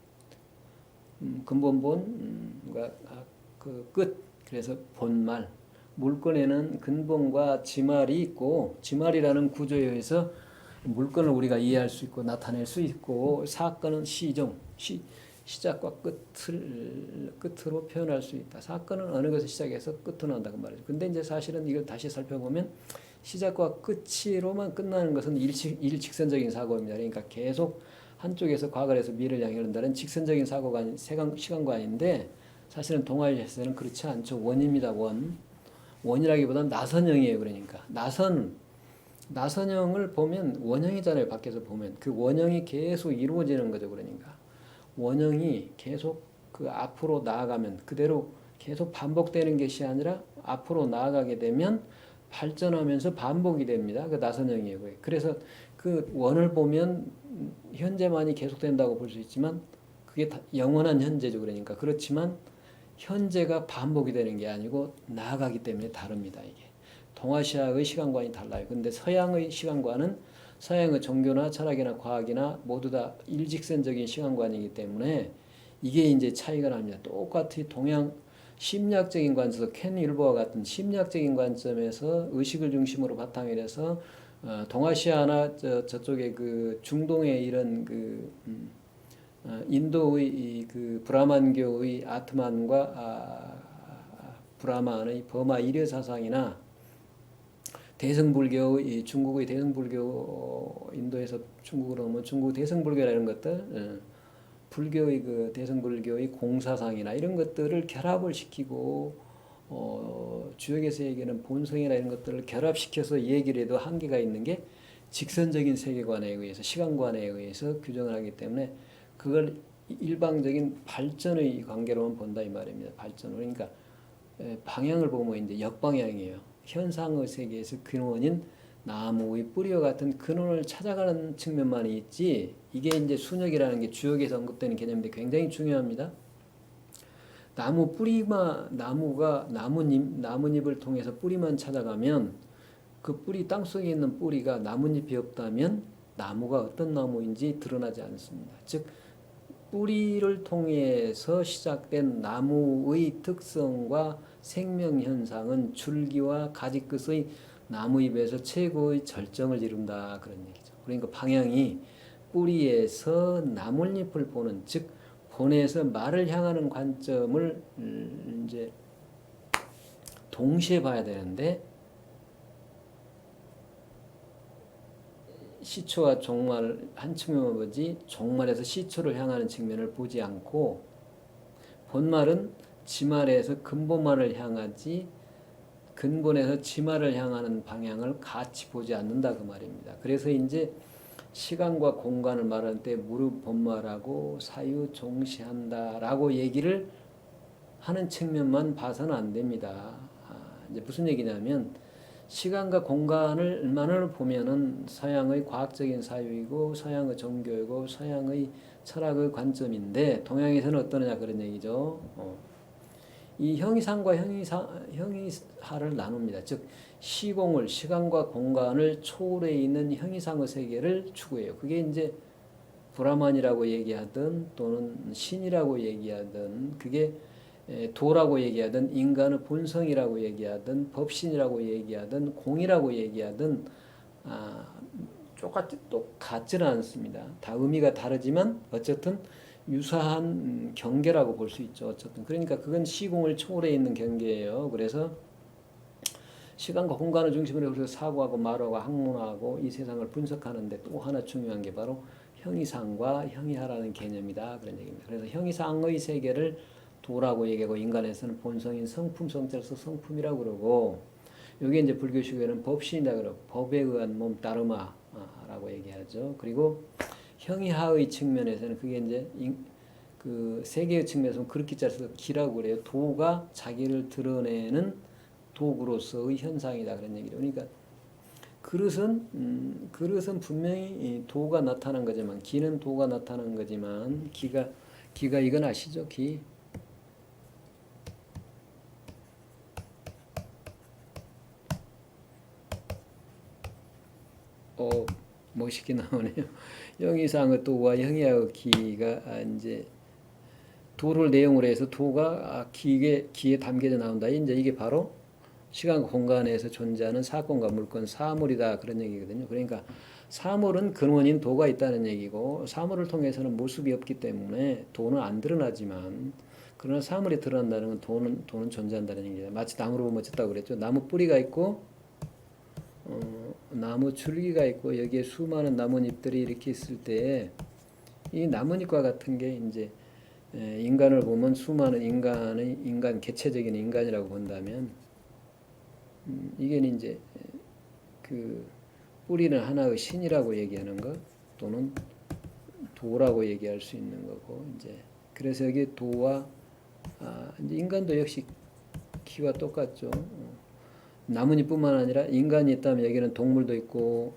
S1: 근본본과 그 끝 그래서 본말 물건에는 근본과 지말이 있고 지말이라는 구조에 의해서 물건을 우리가 이해할 수 있고 나타낼 수 있고 사건은 시작과 끝으로 표현할 수 있다. 사건은 어느 것을 시작해서 끝으로 한다고 말이죠. 근데 이제 사실은 이걸 다시 살펴보면 시작과 끝으로만 끝나는 것은 일직선적인 사고입니다. 그러니까 계속 한쪽에서 과거를 해서 미래를 향해 흐른다는 직선적인 사고가 아닌 시간관인데 사실은 동아일에서는 그렇지 않죠. 원입니다. 원이라기보다는 나선형이에요. 그러니까 나선형을 보면 원형이잖아요. 밖에서 보면 그 원형이 계속 이루어지는 거죠. 그러니까 원형이 계속 그 앞으로 나아가면 그대로 계속 반복되는 것이 아니라 앞으로 나아가게 되면 발전하면서 반복이 됩니다. 그 나선형이에요. 그래서 그 원을 보면 현재만이 계속된다고 볼 수 있지만 그게 다 영원한 현재죠. 그러니까 그렇지만 현재가 반복이 되는 게 아니고 나아가기 때문에 다릅니다. 이게 동아시아의 시간관이 달라요. 근데 서양의 시간관은 서양의 종교나 철학이나 과학이나 모두 다 일직선적인 시간관이기 때문에 이게 이제 차이가 납니다. 똑같이 동양 심리학적인 관점에서 켄 윌버와 같은 심리학적인 관점에서 의식을 중심으로 바탕을 해서 동아시아나 저쪽에 그 중동의 이런 인도의 그 브라만교의 아트만과 브라만의 버마 이려 사상이나 대승불교의 중국의 대승불교 인도에서 중국으로 오면 중국 대승불교라는 것들 불교의 그 대승불교의 공사상이나 이런 것들을 결합을 시키고 주역에서 얘기하는 본성이나 이런 것들을 결합시켜서 얘기를 해도 한계가 있는 게 직선적인 세계관에 의해서 시간관에 의해서 규정을 하기 때문에 그걸 일방적인 발전의 관계로만 본다 이 말입니다. 발전. 그러니까 방향을 보면 이제 역방향이에요. 현상의 세계에서 근원인 나무의 뿌리와 같은 근원을 찾아가는 측면만이 있지 이게 이제 순역이라는 게 주역에서 언급되는 개념인데 굉장히 중요합니다. 나무 뿌리만 나무가 나뭇잎을 통해서 뿌리만 찾아가면 그 뿌리 땅속에 있는 뿌리가 나뭇잎이 없다면 나무가 어떤 나무인지 드러나지 않습니다. 즉 뿌리를 통해서 시작된 나무의 특성과 생명 현상은 줄기와 가지 끝의 나무잎에서 최고의 절정을 이룬다 그런 얘기죠. 그러니까 방향이 뿌리에서 나뭇잎을 보는 즉 본에서 말을 향하는 관점을 이제 동시에 봐야 되는데 시초와 종말 한 측면만 보지 종말에서 시초를 향하는 측면을 보지 않고 본말은 지말에서 근본말을 향하지 근본에서 지말을 향하는 방향을 같이 보지 않는다 그 말입니다. 그래서 이제 시간과 공간을 말할 때 무릎 본말하고 사유 종시한다라고 얘기를 하는 측면만 봐서는 안 됩니다. 이제 무슨 얘기냐면 시간과 공간을만을 보면은 서양의 과학적인 사유이고 서양의 종교이고 서양의 철학의 관점인데 동양에서는 어떠느냐 그런 얘기죠. 이 형이상과 형이하를 나눕니다. 즉 시공을 시간과 공간을 초월해 있는 형이상의 세계를 추구해요. 그게 이제 브라만이라고 얘기하든 또는 신이라고 얘기하든 그게 도라고 얘기하든 인간의 본성이라고 얘기하든 법신이라고 얘기하든 공이라고 얘기하든 똑같지는 않습니다. 다 의미가 다르지만 어쨌든 유사한 경계라고 볼 수 있죠. 어쨌든 그러니까 그건 시공을 초월해 있는 경계예요. 그래서 시간과 공간을 중심으로 해서 사고하고 말하고 학문하고 이 세상을 분석하는데 또 하나 중요한 게 바로 형이상과 형이하라는 개념이다 그런 얘기입니다. 그래서 형이상의 세계를 도라고 얘기하고 인간에서는 본성인 성품 성자로서 성품이라고 그러고 여기 이제 불교식에는 법신이다 그러고 법에 의한 몸 따르마라고 얘기하죠. 그리고 형이하의 측면에서는 그게 이제 그 세계의 측면에서는 그렇게 짜서 기라고 그래요. 도가 자기를 드러내는 도구로서의 현상이다 그런 얘기죠. 그러니까 그릇은 분명히 도가 나타난 거지만 기는 도가 나타난 거지만 기가 이건 아시죠? 기. 멋있게 나오네요. 형이상의 도와 형이하의 기가 이제 도를 내용으로 해서 도가 기에 담겨져 나온다. 이제 이게 바로 시간과 공간에서 존재하는 사건과 물건, 사물이다 그런 얘기거든요. 그러니까 사물은 근원인 도가 있다는 얘기고 사물을 통해서는 모습이 없기 때문에 도는 안 드러나지만 그러나 사물이 드러난다는 건 도는 존재한다는 얘기예요. 마치 나무로 보면 어쨌다고 그랬죠. 나무 뿌리가 있고 나무 줄기가 있고 여기에 수많은 나뭇잎들이 이렇게 있을 때 이 나뭇잎과 같은 게 이제 인간을 보면 수많은 인간 개체적인 인간이라고 본다면 이게 이제 그 뿌리는 하나의 신이라고 얘기하는 것 또는 도라고 얘기할 수 있는 거고 이제 그래서 여기 도와 이제 인간도 역시 기와 똑같죠. 나뭇잎뿐만 아니라 인간이 있다면 여기는 동물도 있고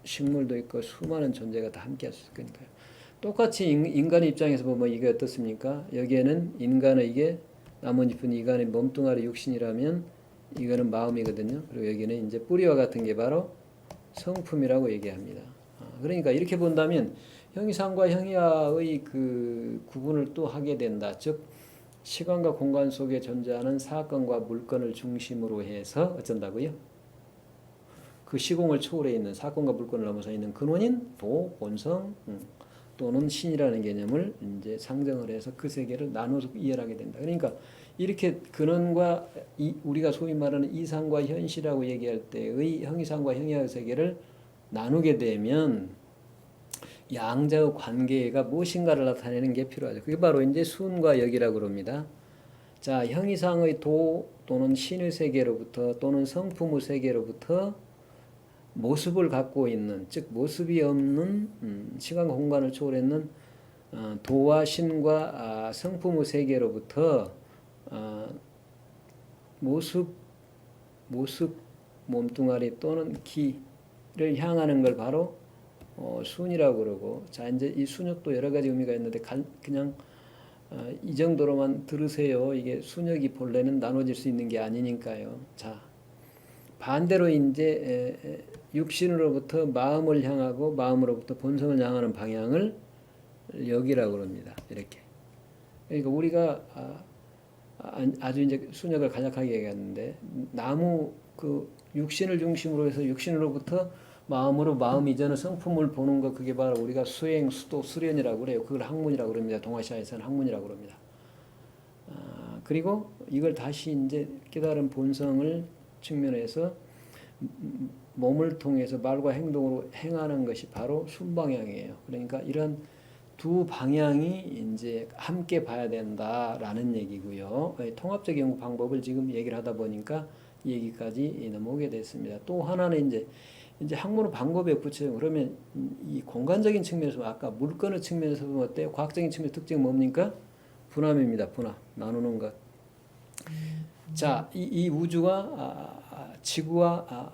S1: 식물도 있고 수많은 존재가 다 함께 할 수 있을 거니까요. 똑같이 인간의 입장에서 보면 이게 어떻습니까? 여기에는 인간의 이게 나뭇잎은 인간의 몸뚱아리 육신이라면 이거는 마음이거든요. 그리고 여기는 이제 뿌리와 같은 게 바로 성품이라고 얘기합니다. 그러니까 이렇게 본다면 형이상과 형이하의 그 구분을 또 하게 된다. 즉 시간과 공간 속에 존재하는 사건과 물건을 중심으로 해서 어쩐다고요? 그 시공을 초월해 있는 사건과 물건을 넘어서 있는 근원인 도, 본성 또는 신이라는 개념을 이제 상정을 해서 그 세계를 나눠서 이해하게 된다. 그러니까 이렇게 근원과 우리가 소위 말하는 이상과 현실이라고 얘기할 때의 형이상과 형이하의 세계를 나누게 되면 양자의 관계가 무엇인가를 나타내는 게 필요하죠. 그게 바로 이제 순과 역이라고 그럽니다. 자, 형이상의 도 또는 신의 세계로부터 또는 성품의 세계로부터 모습을 갖고 있는, 즉 모습이 없는 시간과 공간을 초월했는 도와 신과 성품의 세계로부터 모습 몸뚱아리 또는 기를 향하는 걸 바로 순이라고 그러고 자 이제 이 순역도 여러 가지 의미가 있는데 그냥 이 정도로만 들으세요. 이게 순역이 본래는 나눠질 수 있는 게 아니니까요. 자 반대로 이제 육신으로부터 마음을 향하고 마음으로부터 본성을 향하는 방향을 역이라고 합니다. 이렇게. 그러니까 우리가 아주 이제 순역을 간략하게 얘기했는데 나무 그 육신을 중심으로 해서 육신으로부터 마음으로 마음 이전의 성품을 보는 거 그게 바로 우리가 수행, 수도, 수련이라고 그래요. 그걸 학문이라고 그럽니다. 동아시아에서는 학문이라고 그럽니다. 그리고 이걸 다시 이제 깨달은 본성을 측면에서 몸을 통해서 말과 행동으로 행하는 것이 바로 순방향이에요. 그러니까 이런 두 방향이 이제 함께 봐야 된다라는 얘기고요. 통합적 연구 방법을 지금 얘기를 하다 보니까 이 얘기까지 넘어오게 됐습니다. 또 하나는 이제 학문의 방법에 붙여요. 그러면 이 공간적인 측면에서 아까 물건의 측면에서 보면 어때요? 과학적인 측면 특징 뭡니까? 분함입니다. 분함. 나누는 것. 자, 이 우주가 지구와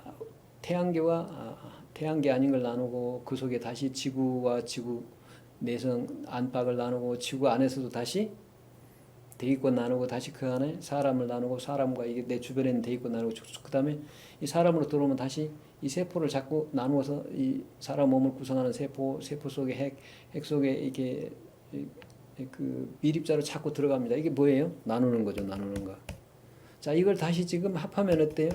S1: 태양계 아닌 걸 나누고 그 속에 다시 지구와 지구 내성 안팎을 나누고 지구 안에서도 다시 대기권 나누고 다시 그 안에 사람을 나누고 사람과 이게 내 주변에 있는 대기권 나누고 그 다음에 이 사람으로 들어오면 다시 이 세포를 자꾸 나누어서 이 사람 몸을 구성하는 세포 속에 핵 속에 이게 그 미립자로 자꾸 들어갑니다. 이게 뭐예요? 나누는 거죠. 나누는 거. 자, 이걸 다시 지금 합하면 어때요?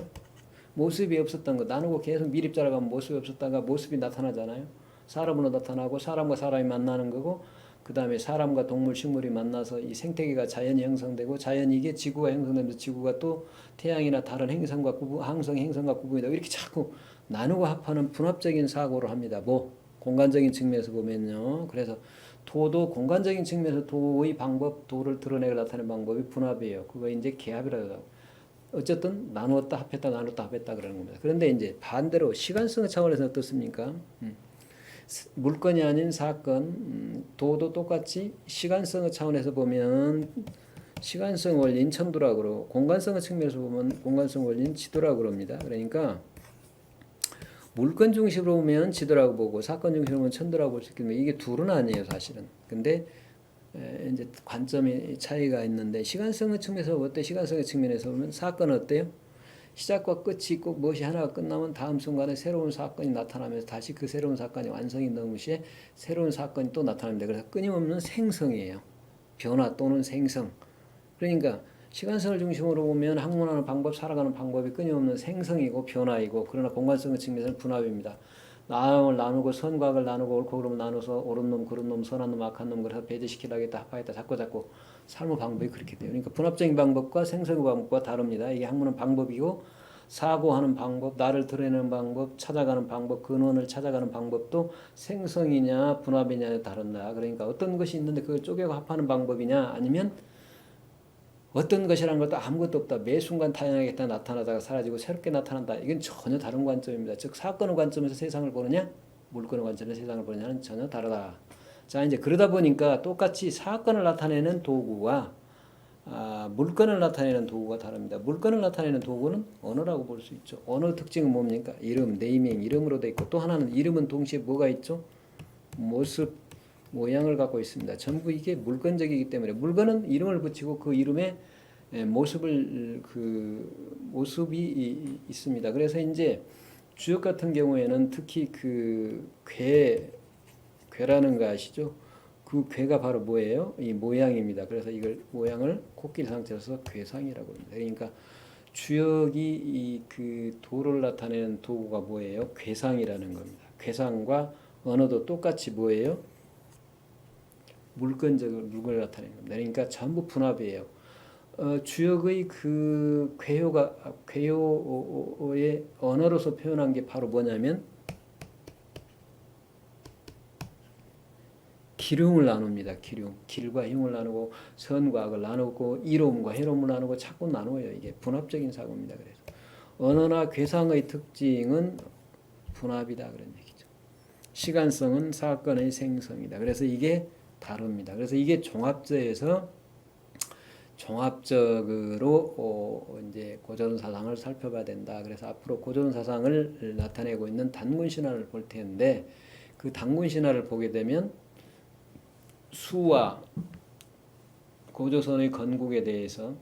S1: 모습이 없었던 거 나누고 계속 미립자로 가면 모습이 없었다가 모습이 나타나잖아요. 사람으로 나타나고 사람과 사람이 만나는 거고 그 다음에 사람과 동물, 식물이 만나서 이 생태계가 자연이 형성되고 자연이 이게 지구가 형성되면서 지구가 또 태양이나 다른 행성과 항성 행성과 구분이 되고 이렇게 자꾸 나누고 합하는 분합적인 사고를 합니다. 뭐 공간적인 측면에서 보면요. 그래서 도도 공간적인 측면에서 도의 방법, 도를 드러내고 나타내는 방법이 분합이에요. 그거 이제 개합이라고 하고. 어쨌든 나누었다 합했다 나눴다 합했다 그러는 겁니다. 그런데 이제 반대로 시간성 차원에서 어떻습니까? 물건이 아닌 사건, 도도 똑같이 시간성 차원에서 보면 시간성 원리인 천도라고 그러고 공간성 측면에서 보면 공간성 원리인 지도라고 그럽니다. 그러니까 물건 중심으로 보면 지도라고 보고 사건 중심으로 보면 천도라고 볼 수 있겠는데 이게 둘은 아니에요 사실은. 근데 이제 관점의 차이가 있는데 시간성의 측면에서 어때? 시간성의 측면에서 보면 사건은 어때요? 시작과 끝이 꼭 무엇이 하나가 끝나면 다음 순간에 새로운 사건이 나타나면서 다시 그 새로운 사건이 완성이 되는 것이 새로운 사건이 또 나타납니다. 그래서 끊임없는 생성이에요. 변화 또는 생성. 그러니까 시간성을 중심으로 보면 학문하는 방법, 살아가는 방법이 끊임없는 생성이고 변화이고 그러나 공간성의 측면에서는 분합입니다. 나음을 나누고 선과악을 나누고 옳고 그름을 나눠서 옳은 놈, 그른 놈, 선한 놈, 악한 놈 그래서 배제시키려겠다, 합하겠다, 자꾸 삶의 방법이 그렇게 돼요. 그러니까 분합적인 방법과 생성의 방법과 다릅니다. 이게 학문은 방법이고 사고하는 방법, 나를 드러내는 방법, 찾아가는 방법, 근원을 찾아가는 방법도 생성이냐 분합이냐에 다른다. 그러니까 어떤 것이 있는데 그걸 쪼개고 합하는 방법이냐 아니면 어떤 것이라는 것도 아무것도 없다. 매 순간 타양하게 나타나다가 사라지고 새롭게 나타난다. 이건 전혀 다른 관점입니다. 즉 사건의 관점에서 세상을 보느냐 물건의 관점에서 세상을 보느냐는 전혀 다르다. 자 이제 그러다 보니까 똑같이 사건을 나타내는 도구와 물건을 나타내는 도구가 다릅니다. 물건을 나타내는 도구는 언어라고 볼 수 있죠. 언어 특징은 뭡니까? 이름, 네이밍, 이름으로 돼 있고 또 하나는 이름은 동시에 뭐가 있죠? 모습, 모양을 갖고 있습니다. 전부 이게 물건적이기 때문에 물건은 이름을 붙이고 그 이름에 모습이 있습니다. 그래서 이제 주역 같은 경우에는 특히 그 괴라는 거 아시죠? 그 괴가 바로 뭐예요? 이 모양입니다. 그래서 이걸 모양을 코끼리 상태로서 괴상이라고 합니다. 그러니까 주역이 그 도를 나타내는 도구가 뭐예요? 괴상이라는 겁니다. 괴상과 언어도 똑같이 뭐예요? 물건을 나타내는 겁니다. 그러니까 전부 분합이에요. 주역의 그 괴요의 언어로서 표현한 게 바로 뭐냐면 기륭을 나눕니다. 기륭. 길과 흉을 나누고 선과 악을 나누고 이로움과 해로움을 나누고 자꾸 나누어요. 이게 분합적인 사고입니다. 그래서 언어나 괴상의 특징은 분합이다 그런 얘기죠. 시간성은 사건의 생성이다. 그래서 이게 다릅니다. 그래서 이게 종합적으로 이제 고전 사상을 살펴봐야 된다. 그래서 앞으로 고전 사상을 나타내고 있는 단군 신화를 볼 텐데 그 단군 신화를 보게 되면 수와 고조선의 건국에 대해서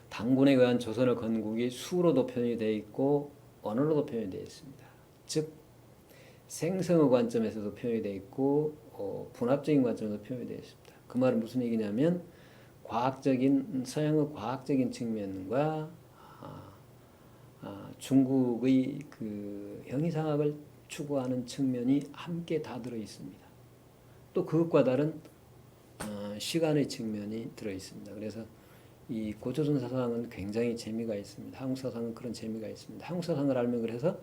S1: 단군에 의한 조선의 건국이 수로도 표현이 되어 있고 언어로도 표현이 되어 있습니다. 즉 생성의 관점에서도 표현이 되어 있고 분합적인 관점에서 표현이 되어 있습니다. 그 말은 무슨 얘기냐면 서양의 과학적인 측면과 중국의 그 형이상학을 추구하는 측면이 함께 다 들어 있습니다. 또 그것과 다른 시간의 측면이 들어 있습니다. 그래서 이 고조선 사상은 굉장히 재미가 있습니다. 한국 사상은 그런 재미가 있습니다. 한국 사상을 알면 그래서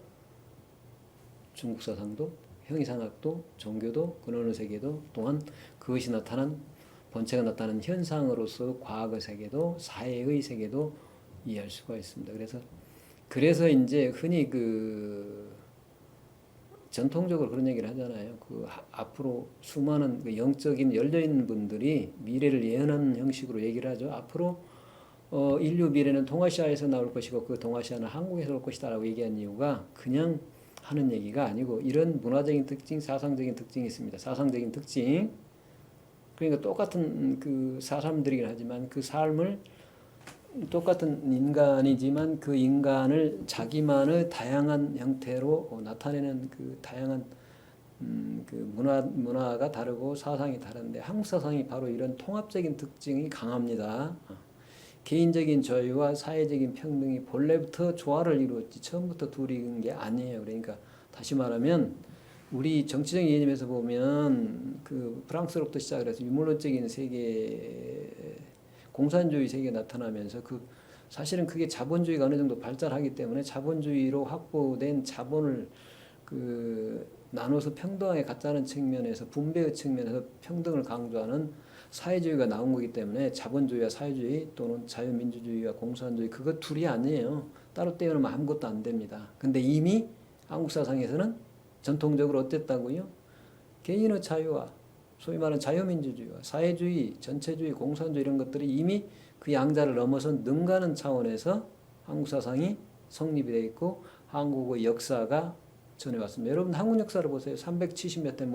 S1: 중국 사상도 형이상학도 종교도 근원의 세계도 또한 그것이 나타난 본체가 나타나는 현상으로서 과학의 세계도 사회의 세계도 이해할 수가 있습니다. 그래서 이제 흔히 그 전통적으로 그런 얘기를 하잖아요. 그 앞으로 수많은 그 영적인 열려있는 분들이 미래를 예언하는 형식으로 얘기를 하죠. 앞으로 인류 미래는 동아시아에서 나올 것이고 그 동아시아는 한국에서 올 것이다라고 얘기한 이유가 그냥 하는 얘기가 아니고 이런 문화적인 특징, 사상적인 특징이 있습니다. 사상적인 특징. 그러니까 똑같은 그 사람들이긴 하지만 그 삶을 똑같은 인간이지만 그 인간을 자기만의 다양한 형태로 나타내는 그 다양한 그 문화가 다르고 사상이 다른데 한국 사상이 바로 이런 통합적인 특징이 강합니다. 개인적인 자유와 사회적인 평등이 본래부터 조화를 이루었지 처음부터 둘이 있는 게 아니에요. 그러니까 다시 말하면 우리 정치적인 개념에서 보면 그 프랑스로부터 시작해서 유물론적인 세계, 공산주의 세계가 나타나면서 그 사실은 그게 자본주의가 어느 정도 발달하기 때문에 자본주의로 확보된 자본을 그 나눠서 평등하게 갖자는 측면에서 분배의 측면에서 평등을 강조하는 사회주의가 나온 거기 때문에 자본주의와 사회주의 또는 자유민주주의와 공산주의 그것 둘이 아니에요. 따로 떼어놓으면 아무것도 안 됩니다. 근데 이미 한국 사상에서는 전통적으로 어땠다고요? 개인의 자유와 소위 말하는 자유민주주의와 사회주의, 전체주의, 공산주의 이런 것들이 이미 그 양자를 넘어서 능가하는 차원에서 한국 사상이 성립이 되어 있고 한국의 역사가 전해왔습니다. 여러분 한국 역사를 보세요. 370몇 대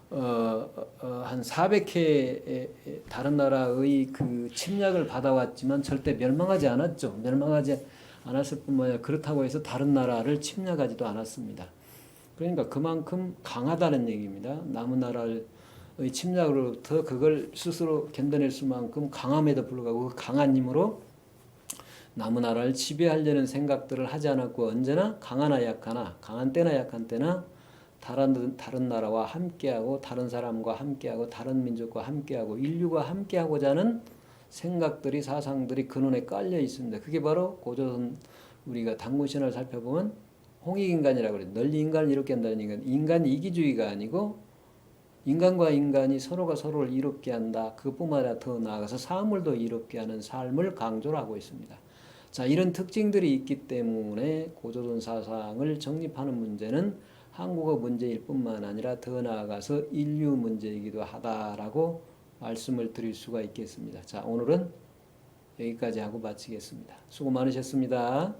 S1: 한 400회 다른 나라의 그 침략을 받아왔지만 절대 멸망하지 않았죠. 멸망하지 않았을 뿐만 아니라 그렇다고 해서 다른 나라를 침략하지도 않았습니다. 그러니까 그만큼 강하다는 얘기입니다. 남은 나라의 침략으로부터 그걸 스스로 견뎌낼 수만큼 강함에도 불구하고 그 강한 힘으로 남은 나라를 지배하려는 생각들을 하지 않았고 언제나 강하나 약하나 강한 때나 약한 때나 다른 나라와 함께하고 다른 사람과 함께하고 다른 민족과 함께하고 인류가 함께하고자 하는 생각들이 사상들이 근원에 깔려 있습니다. 그게 바로 고조선 우리가 단군신화를 살펴보면 홍익인간이라고 그래요. 널리 인간을 이롭게 한다는 인간 이기주의가 아니고 인간과 인간이 서로가 서로를 이롭게 한다. 그뿐만 아니라 더 나아가서 사물을 더 이롭게 하는 삶을 강조를 하고 있습니다. 자, 이런 특징들이 있기 때문에 고조선 사상을 정립하는 문제는 한국어 문제일 뿐만 아니라 더 나아가서 인류 문제이기도 하다라고 말씀을 드릴 수가 있겠습니다. 자, 오늘은 여기까지 하고 마치겠습니다. 수고 많으셨습니다.